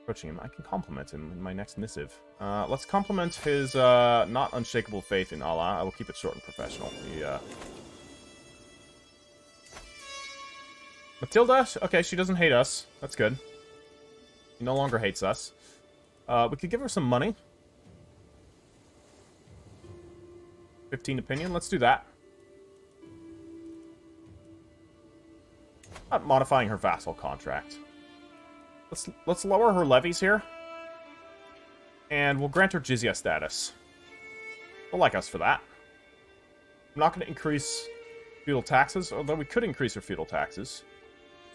approaching him, I can compliment him in my next missive. Let's compliment his not unshakable faith in Allah. I will keep it short and professional. Matilda? Okay, she doesn't hate us. That's good. She no longer hates us. We could give her some money. 15 opinion. Let's do that. Not modifying her vassal contract. Let's lower her levies here. And we'll grant her jizya status. They'll like us for that. I'm not going to increase feudal taxes, although we could increase her feudal taxes.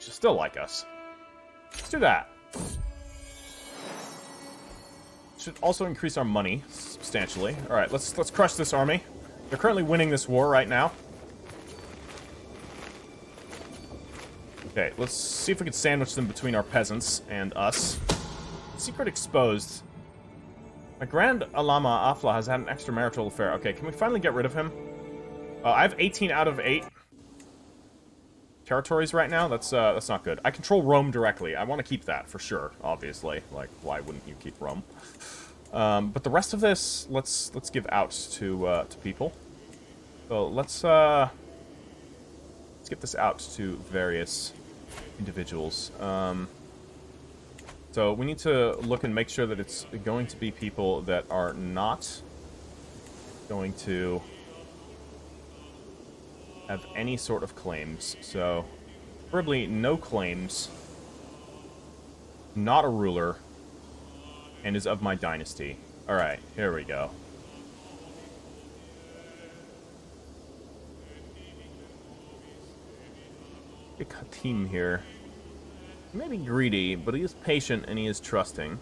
She'll still like us. Let's do that. Should also increase our money substantially. Alright, let's crush this army. They're currently winning this war right now. Okay, let's see if we can sandwich them between our peasants and us. Secret exposed. My Grand Alama Afla has had an extramarital affair. Okay, can we finally get rid of him? I have 18 out of 8 territories right now. That's not good. I control Rome directly. I want to keep that for sure, obviously. Like, why wouldn't you keep Rome? But the rest of this, let's give out to people. So let's get this out to various individuals. So we need to look and make sure that it's going to be people that are not going to have any sort of claims. So preferably no claims, not a ruler, and is of my dynasty. Alright, here we go. Big team here. He may be greedy, but he is patient and he is trusting.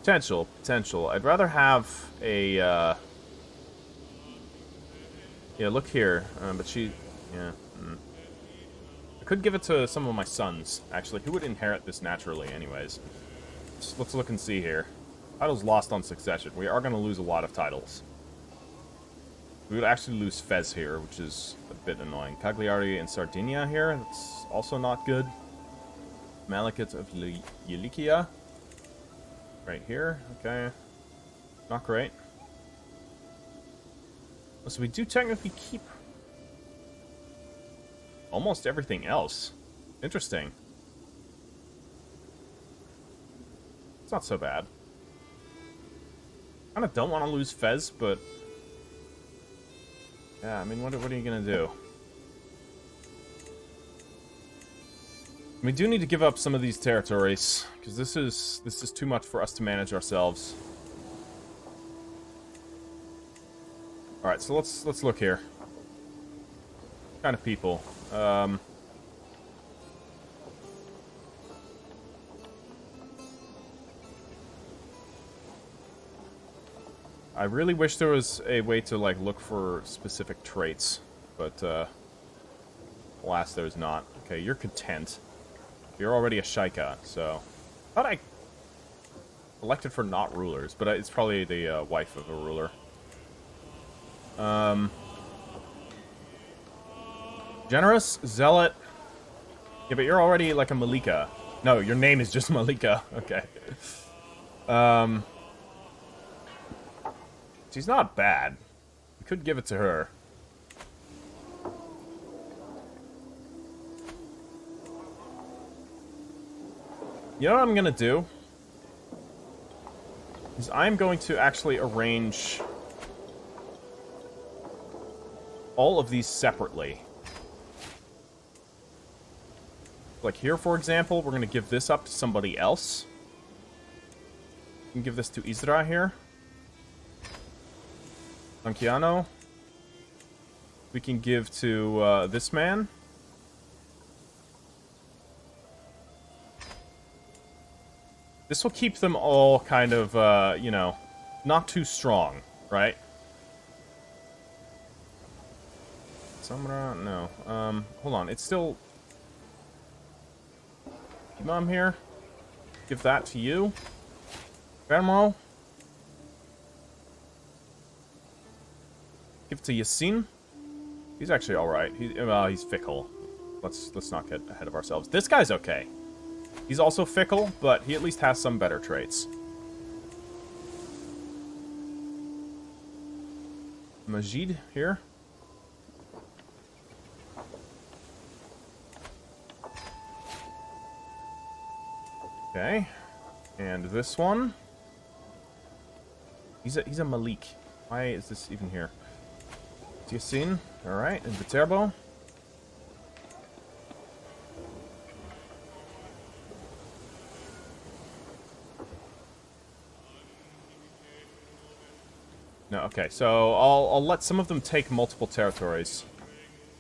Potential. I'd rather have a, yeah, look here. But she, yeah. I could give it to some of my sons, actually, who would inherit this naturally anyways. Let's look and see here. Titles lost on succession. We are going to lose a lot of titles. We would actually lose Fez here, which is a bit annoying. Cagliari and Sardinia here. That's also not good. Malekith of Yelikia. Right here. Okay. Not great. So we do technically keep almost everything else. Interesting. It's not so bad. Kind of don't want to lose Fez, but... yeah, I mean, what are you going to do? We do need to give up some of these territories, because this is too much for us to manage ourselves. Alright, so let's look here. What kind of people? I really wish there was a way to, like, look for specific traits, but, alas, there's not. Okay, you're content. You're already a Shaika, so... I thought I elected for not rulers, but it's probably the wife of a ruler. Generous, zealot. Yeah, but you're already like a Malika. No, your name is just Malika. Okay. She's not bad. We could give it to her. You know what I'm gonna do? Is I'm going to actually arrange all of these separately. Like here, for example, we're going to give this up to somebody else. We can give this to Isra here. Ankiano. We can give to this man. This will keep them all kind of, you know, not too strong, right? Samra, no. Hold on, it's still... Imam here. Give that to you. Fermo. Give it to Yassin. He's actually alright. He's fickle. Let's not get ahead of ourselves. This guy's okay. He's also fickle, but he at least has some better traits. Majid here. Okay. And this one. He's a Malik. Why is this even here? Yassin. Alright. And Viterbo. No, okay, so I'll let some of them take multiple territories.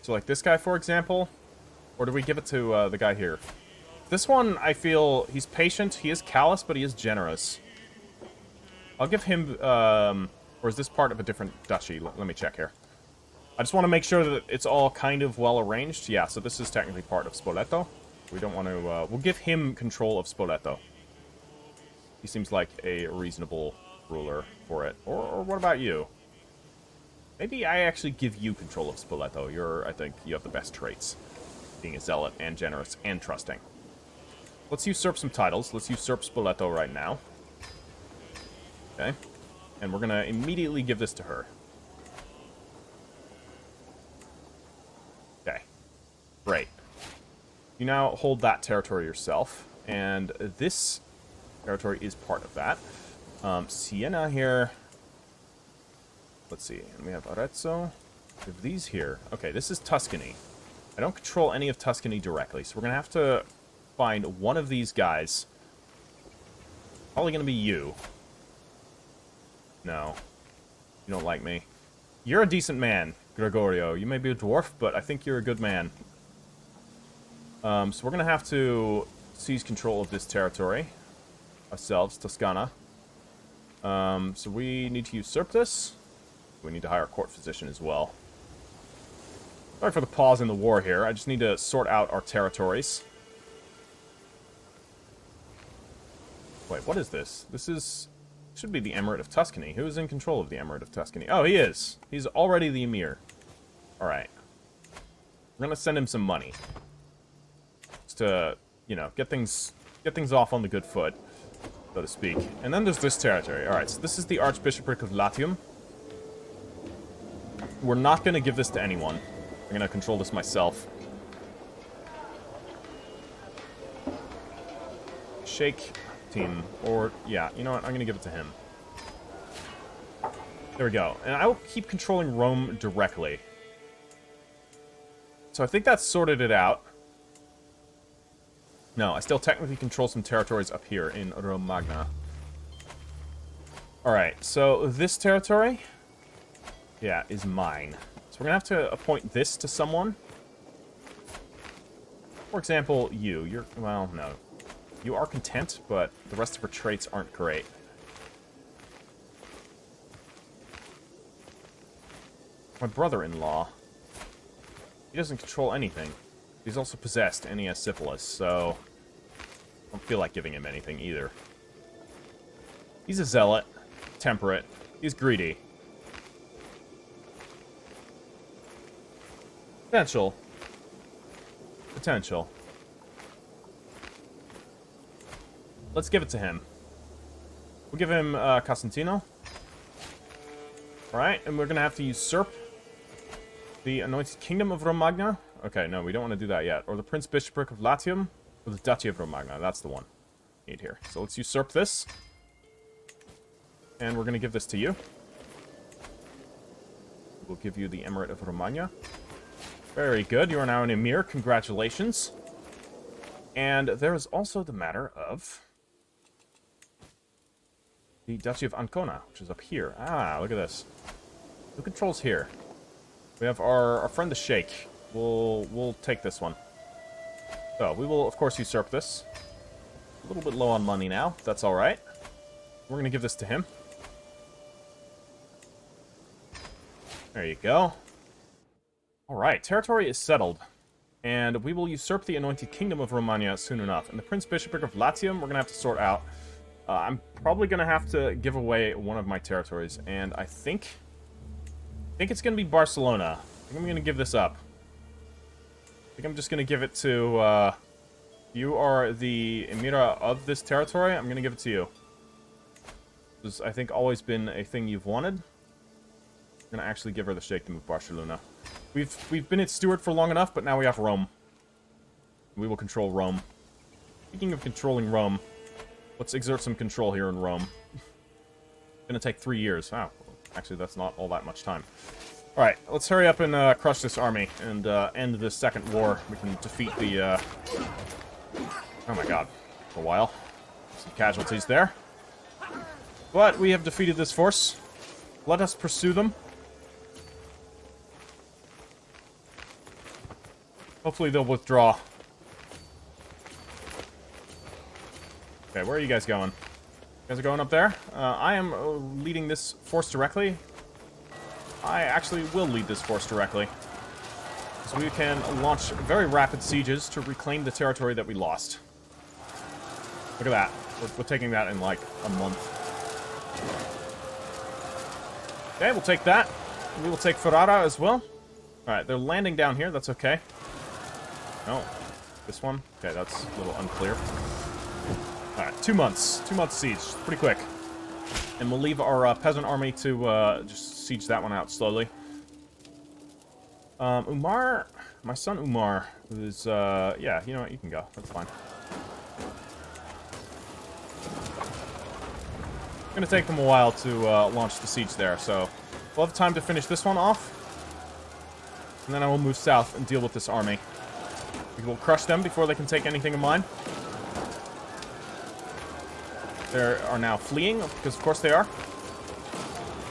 So like this guy, for example, or do we give it to the guy here? This one, I feel, he's patient, he is callous, but he is generous. I'll give him, or is this part of a different duchy? Let me check here. I just want to make sure that it's all kind of well arranged. Yeah, so this is technically part of Spoleto. We don't want to, we'll give him control of Spoleto. He seems like a reasonable ruler for it. Or what about you? Maybe I actually give you control of Spoleto. I think you have the best traits. Being a zealot and generous and trusting. Let's usurp some titles. Let's usurp Spoleto right now. Okay. And we're gonna immediately give this to her. Okay. Great. You now hold that territory yourself. And this territory is part of that. Siena here. Let's see. And we have Arezzo. We have these here. Okay, this is Tuscany. I don't control any of Tuscany directly, so we're going to have to find one of these guys. Probably going to be you. No. You don't like me. You're a decent man, Gregorio. You may be a dwarf, but I think you're a good man. So we're going to have to seize control of this territory. Ourselves, Toscana. So we need to usurp this. We need to hire a court physician as well. Sorry for the pause in the war here. I just need to sort out our territories. Wait, what is this? This should be the Emirate of Tuscany. Who is in control of the Emirate of Tuscany? Oh, he is. He's already the Emir. Alright. We're gonna send him some money. Just to, you know, get things off on the good foot, so to speak. And then there's this territory. Alright, so this is the Archbishopric of Latium. We're not going to give this to anyone. I'm going to control this myself. Sheikh team. Or, yeah, you know what? I'm going to give it to him. There we go. And I will keep controlling Rome directly. So I think that's sorted it out. No, I still technically control some territories up here in Romagna. Alright, so this territory, yeah, is mine. So we're going to have to appoint this to someone. For example, you. You're, well, no. You are content, but the rest of her traits aren't great. My brother-in-law. He doesn't control anything. He's also possessed, and he has syphilis, so I don't feel like giving him anything either. He's a zealot, temperate, he's greedy. Potential. Potential. Let's give it to him. We'll give him Costantino. Alright, and we're going to have to usurp the Anointed Kingdom of Romagna. Okay, no, we don't want to do that yet. Or the Prince Bishopric of Latium, or the Duchy of Romagna. That's the one we need here. So let's usurp this. And we're going to give this to you. We'll give you the Emirate of Romagna. Very good. You are now an Emir. Congratulations. And there is also the matter of the Duchy of Ancona, which is up here. Ah, look at this. Who controls here? We have our friend the Sheikh. We'll take this one. So, we will, of course, usurp this. A little bit low on money now. That's alright. We're going to give this to him. There you go. Alright, territory is settled. And we will usurp the Anointed Kingdom of Romagna soon enough. And the Prince Bishopric of Latium, we're going to have to sort out. I'm probably going to have to give away one of my territories. And I think it's going to be Barcelona. I think I'm going to give this up. I think I'm just going to give it to... you are the Emira of this territory. I'm going to give it to you. This has, I think, always been a thing you've wanted. I'm going to actually give her the Sheikhdom of Barcelona. We've been its steward for long enough, but now we have Rome. We will control Rome. Speaking of controlling Rome, let's exert some control here in Rome. It's going to take 3 years. Wow. Actually, that's not all that much time. Alright, let's hurry up and crush this army and end this second war. We can defeat the... Oh my god. For a while. Some casualties there. But we have defeated this force. Let us pursue them. Hopefully they'll withdraw. Okay, where are you guys going? You guys are going up there? I am leading this force directly. I actually will lead this force directly. So we can launch very rapid sieges to reclaim the territory that we lost. Look at that. We're taking that in like a month. Okay, we'll take that. We will take Ferrara as well. Alright, they're landing down here. That's okay. No. This one? Okay, that's a little unclear. Alright, 2 months. 2 months siege. Pretty quick. And we'll leave our peasant army to just siege that one out slowly. Umar... My son Umar is... yeah, you know what? You can go. That's fine. It's going to take them a while to launch the siege there, so... We'll have time to finish this one off. And then I will move south and deal with this army. We will crush them before they can take anything of mine. They are now fleeing, because of course they are.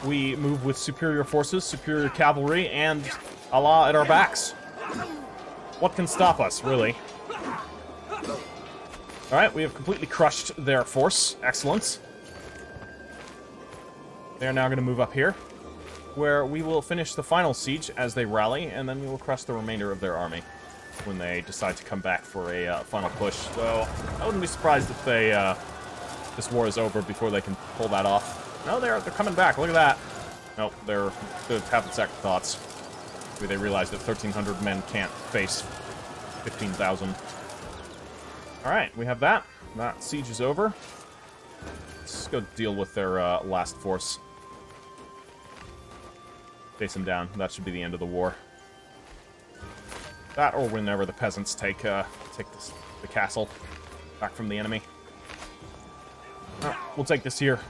We move with superior forces, superior cavalry, and Allah at our backs. What can stop us, really? Alright, we have completely crushed their force. Excellent. They are now going to move up here, where we will finish the final siege as they rally, and then we will crush the remainder of their army when they decide to come back for a final push. So, I wouldn't be surprised if they, this war is over before they can pull that off. No, they're coming back. Look at that. Nope, they're having second thoughts. Maybe they realize that 1,300 men can't face 15,000. Alright, we have that. That siege is over. Let's go deal with their last force. Face them down. That should be the end of the war. That, or whenever the peasants take the castle back from the enemy. We'll take this here.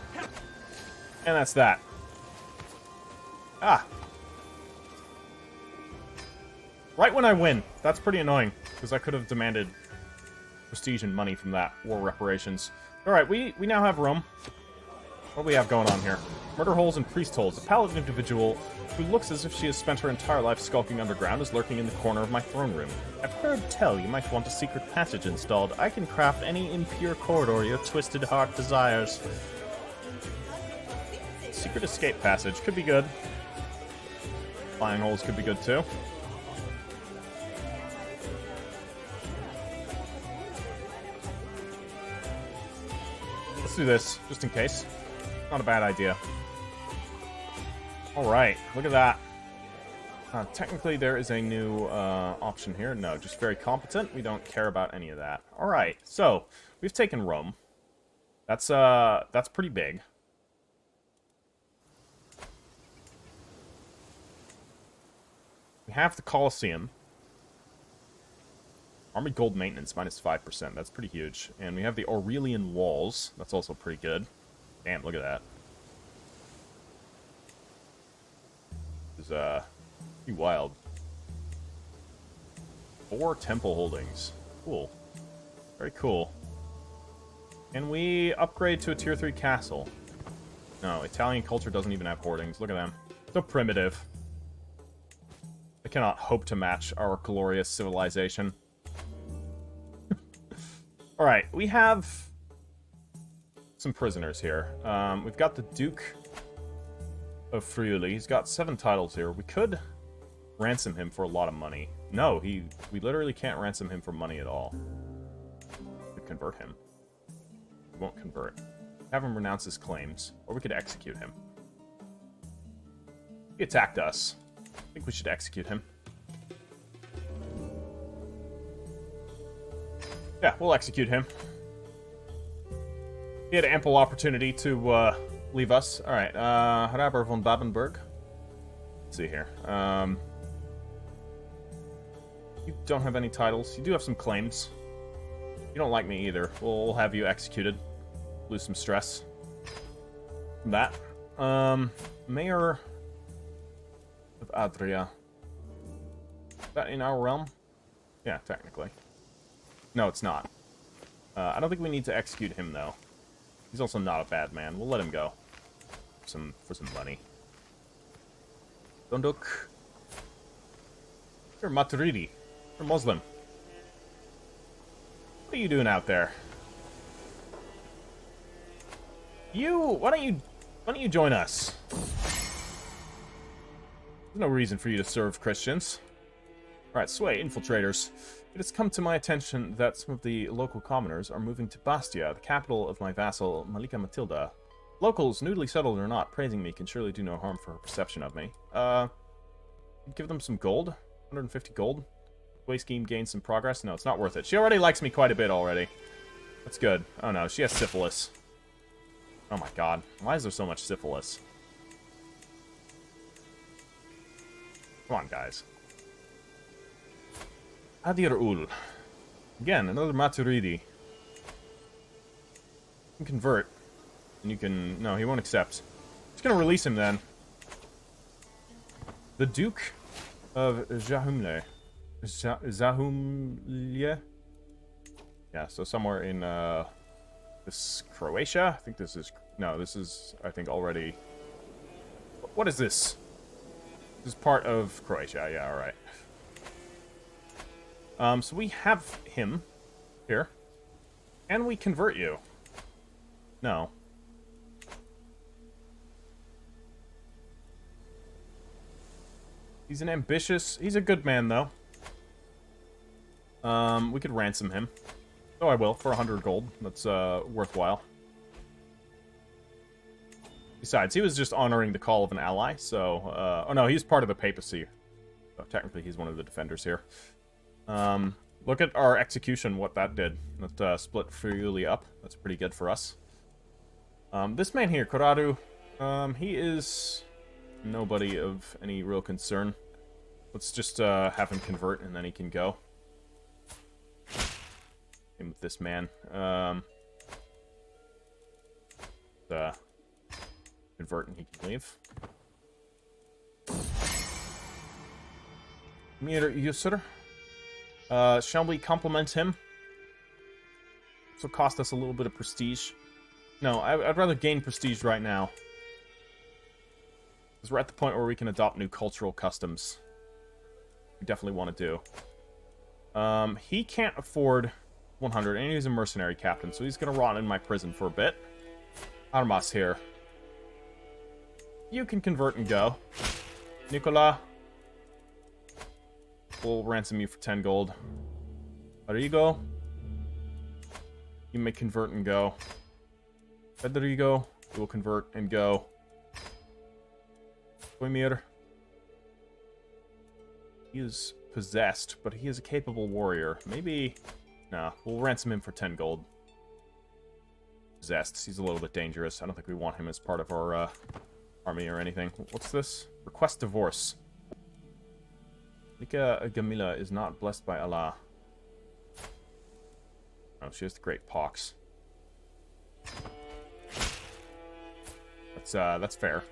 And that's that. Ah. Right when I win. That's pretty annoying, because I could have demanded prestige and money from that. War reparations. Alright, we now have Rome. What do we have going on here? Murder holes and priest holes. A pallid individual who looks as if she has spent her entire life skulking underground is lurking in the corner of my throne room. I've heard tell you might want a secret passage installed. I can craft any impure corridor your twisted heart desires. Secret escape passage. Could be good. Flying holes could be good too. Let's do this, just in case. Not a bad idea. Alright, look at that. Technically, there is a new option here. No, just very competent. We don't care about any of that. Alright, so, we've taken Rome. That's pretty big. We have the Colosseum. Army gold maintenance, minus 5%. That's pretty huge. And we have the Aurelian Walls. That's also pretty good. Damn, look at that. This is, pretty wild. 4 temple holdings. Cool. Very cool. Can we upgrade to a tier 3 castle? No, Italian culture doesn't even have hoardings. Look at them. So primitive. They cannot hope to match our glorious civilization. Alright, we have some prisoners here. We've got the Duke of Friuli. He's got 7 titles here. We could ransom him for a lot of money. No, we literally can't ransom him for money at all. We could convert him. We won't convert. Have him renounce his claims, or we could execute him. He attacked us. I think we should execute him. Yeah, we'll execute him. He had ample opportunity to leave us. Alright, Hraber von Babenberg. Let's see here. You don't have any titles. You do have some claims. You don't like me either. We'll have you executed. Lose some stress from that. Mayor of Adria. Is that in our realm? Yeah, technically. No, it's not. I don't think we need to execute him, though. He's also not a bad man. We'll let him go. For some money. Donduk. You're Maturidi. You're Muslim. What are you doing out there? Why don't you join us? There's no reason for you to serve Christians. Alright, sway, infiltrators. It has come to my attention that some of the local commoners are moving to Bastia, the capital of my vassal, Malika Matilda. Locals, newly settled or not, praising me can surely do no harm for her perception of me. Give them some gold? 150 gold? Way scheme gains some progress? No, it's not worth it. She already likes me quite a bit already. That's good. Oh no, she has syphilis. Oh my god. Why is there so much syphilis? Come on, guys. Adir Ul. Again, another Maturidi. You can convert. And you can... No, he won't accept. Just gonna release him then. The Duke of Zhaohunde. Zhaohunde? Yeah, so somewhere in, this Croatia? I think this is... No, this is, I think, already... What is this? This is part of Croatia. Yeah, alright. So we have him here. Can we convert you? No. He's an ambitious... He's a good man, though. We could ransom him. Oh, I will, for 100 gold. That's, worthwhile. Besides, he was just honoring the call of an ally, so... oh, no, he's part of the Papacy. So technically, he's one of the defenders here. Look at our execution, what that did. That, split Friuli up. That's pretty good for us. This man here, Koradu, he is nobody of any real concern. Let's just, have him convert, and then he can go. Same with this man. convert and he can leave. Mir Yusur. Shall we compliment him? This will cost us a little bit of prestige. No, I'd rather gain prestige right now. Because we're at the point where we can adopt new cultural customs. We definitely want to do. He can't afford 100, and he's a mercenary captain, so he's going to rot in my prison for a bit. Armas here. You can convert and go. Nicola. We'll ransom you for 10 gold. Rodrigo. You may convert and go. Federigo. You will convert and go. Boimir. He is possessed, but he is a capable warrior. Maybe... No, we'll ransom him for 10 gold. Possessed. He's a little bit dangerous. I don't think we want him as part of our army or anything. What's this? Request divorce. Lika Gamila is not blessed by Allah. Oh, she has the great pox. That's fair.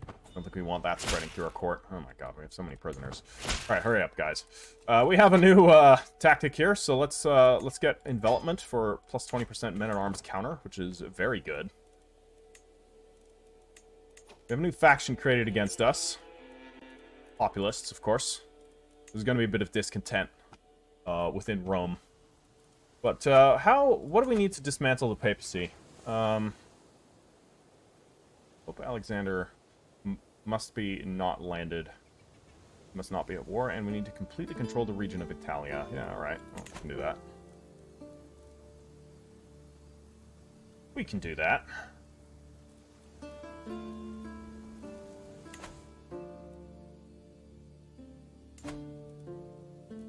I don't think we want that spreading through our court. Oh my god, we have so many prisoners. Alright, hurry up, guys. We have a new tactic here, so let's get envelopment for plus 20% men-at-arms counter, which is very good. We have a new faction created against us. Populists, of course. There's going to be a bit of discontent within Rome. But what do we need to dismantle the papacy? Pope Alexander must be not landed. Must not be at war, and we need to completely control the region of Italia. Yeah, alright. Well, we can do that. We can do that.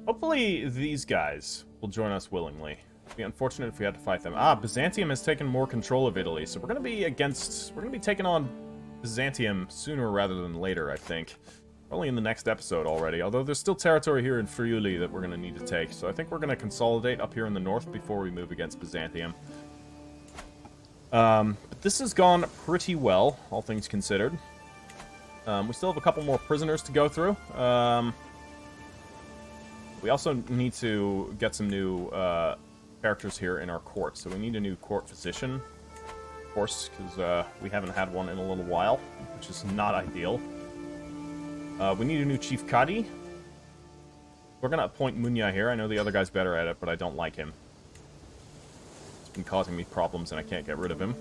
Hopefully these guys will join us willingly. It'd be unfortunate if we had to fight them. Ah, Byzantium has taken more control of Italy, so we're gonna be taking on Byzantium sooner rather than later, I think. Probably in the next episode already, although there's still territory here in Friuli that we're gonna need to take, so I think we're gonna consolidate up here in the north before we move against Byzantium. But this has gone pretty well, all things considered. We still have a couple more prisoners to go through. We also need to get some new characters here in our court. So we need a new court physician, of course, because we haven't had one in a little while, which is not ideal. We need a new chief Kadi. We're going to appoint Munya here. I know the other guy's better at it, but I don't like him. It's been causing me problems, and I can't get rid of him.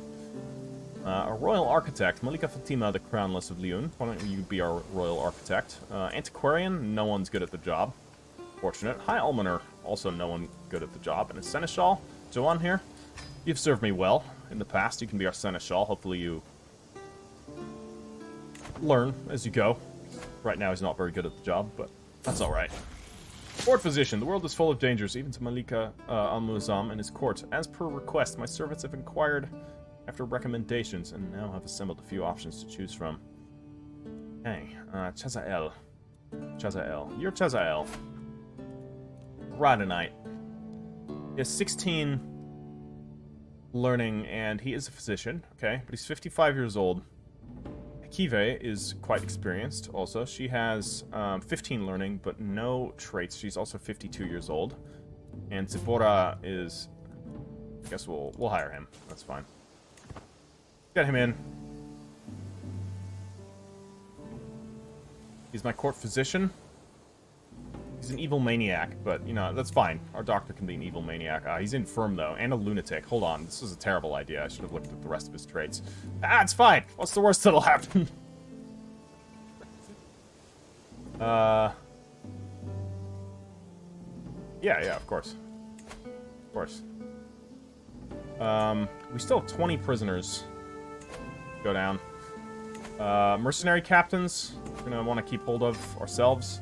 A royal architect, Malika Fatima, the crownless of Lyon. Why don't you be our royal architect? Antiquarian, no one's good at the job. Fortunate. High Almoner, also no one good at the job. And a seneschal, Joan here. You've served me well in the past. You can be our seneschal. Hopefully you learn as you go. Right now he's not very good at the job, but that's alright. Court physician. The world is full of dangers, even to Malika al-Muazzam and his court. As per request, my servants have inquired after recommendations and now have assembled a few options to choose from. Hey, Chazael. Chazael. You're Chazael. Radonite. He has 16 learning, and he is a physician, okay, but he's 55 years old. Kive is quite experienced, also. She has 15 learning, but no traits. She's also 52 years old. And Zipporah is... I guess we'll hire him. That's fine. Get him in. He's my court physician. He's an evil maniac, but, you know, that's fine. Our doctor can be an evil maniac. He's infirm, though, and a lunatic. Hold on, this is a terrible idea. I should have looked at the rest of his traits. It's fine. What's the worst that'll happen? Yeah, of course. Of course. We still have 20 prisoners to go down. Mercenary captains, we're gonna want to keep hold of ourselves.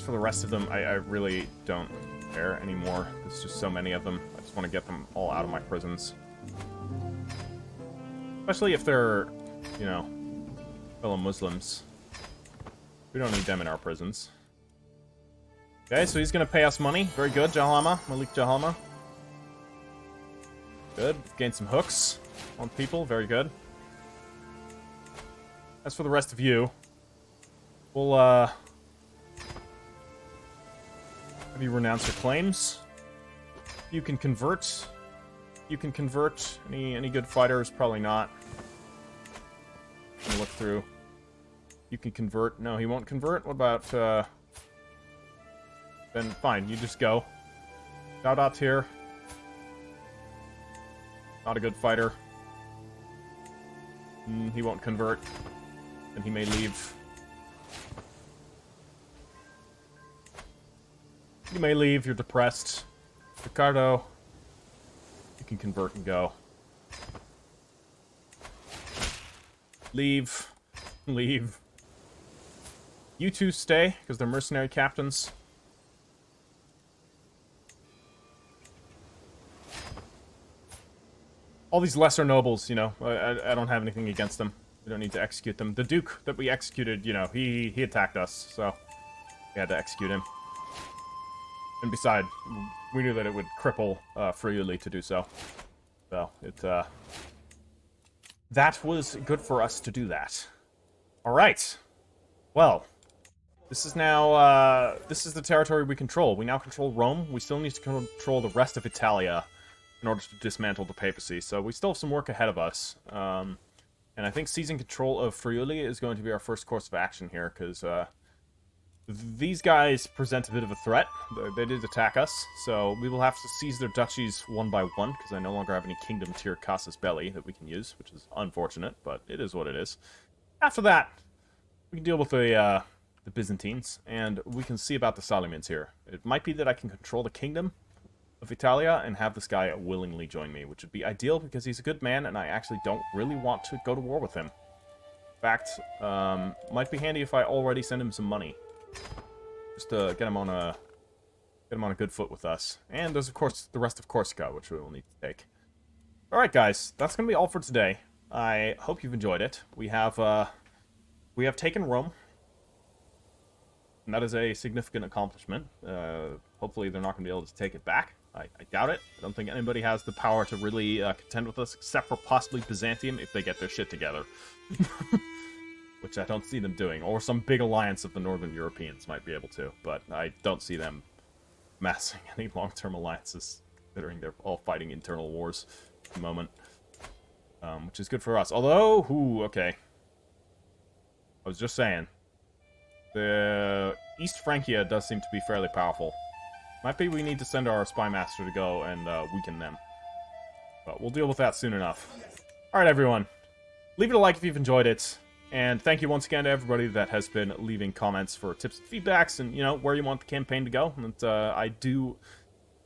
For the rest of them, I really don't care anymore. There's just so many of them. I just want to get them all out of my prisons. Especially if they're, you know, fellow Muslims. We don't need them in our prisons. Okay, so he's going to pay us money. Very good, Zhaohunde. Malik Zhaohunde. Good. Gain some hooks on people. Very good. As for the rest of you, we'll, have you renounce your claims. You can convert. You can convert. Any good fighters? Probably not. I'm gonna look through. You can convert. No, he won't convert. What about, then fine, you just go. Shout here. Not a good fighter. He won't convert. Then he may leave. You may leave, you're depressed. Ricardo, you can convert and go. Leave. Leave. You two stay, because they're mercenary captains. All these lesser nobles, you know, I don't have anything against them. We don't need to execute them. The Duke that we executed, you know, he attacked us, so we had to execute him. And besides, we knew that it would cripple Friuli to do so. So, that was good for us to do that. Alright. Well, this is now, this is the territory we control. We now control Rome. We still need to control the rest of Italia in order to dismantle the papacy. So we still have some work ahead of us. And I think seizing control of Friuli is going to be our first course of action here, because these guys present a bit of a threat. They did attack us, so we will have to seize their duchies one by one, because I no longer have any kingdom tier casus belli that we can use, which is unfortunate, but it is what it is. After that, we can deal with the Byzantines, and we can see about the Salimins here. It might be that I can control the kingdom of Italia and have this guy willingly join me, which would be ideal because he's a good man and I actually don't really want to go to war with him. In fact, might be handy if I already send him some money, just to get him on a good foot with us. And there's of course the rest of Corsica, which we will need to take. All right, guys, that's gonna be all for today. I hope you've enjoyed it. We have taken Rome. And that is a significant accomplishment. Hopefully they're not going to be able to take it back. I doubt it. I don't think anybody has the power to really contend with us, except for possibly Byzantium, if they get their shit together. Which I don't see them doing. Or some big alliance of the Northern Europeans might be able to. But I don't see them massing any long-term alliances, considering they're all fighting internal wars at the moment. Which is good for us. Although, okay. I was just saying. The East Francia does seem to be fairly powerful. Might be we need to send our spy master to go and weaken them. But we'll deal with that soon enough. Alright, everyone. Leave it a like if you've enjoyed it. And thank you once again to everybody that has been leaving comments for tips and feedbacks and, you know, where you want the campaign to go. And I do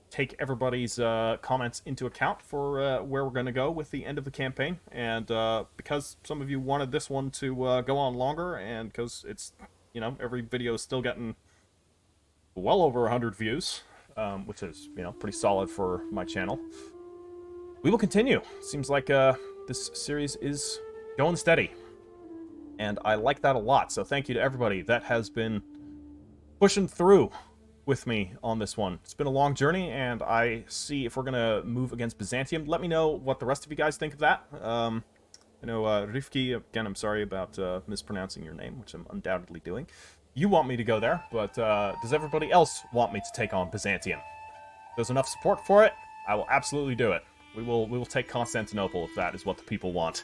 take everybody's comments into account for where we're going to go with the end of the campaign. And because some of you wanted this one to go on longer, and because it's, you know, every video is still getting well over 100 views, which is, you know, pretty solid for my channel. We will continue. Seems like this series is going steady. And I like that a lot. So thank you to everybody that has been pushing through with me on this one. It's been a long journey, and I see if we're going to move against Byzantium. Let me know what the rest of you guys think of that. I know, Rifki, again, I'm sorry about mispronouncing your name, which I'm undoubtedly doing. You want me to go there, but does everybody else want me to take on Byzantium? If there's enough support for it, I will absolutely do it. We will take Constantinople if that is what the people want.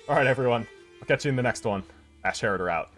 Alright, everyone. I'll catch you in the next one. Ash Heriter out.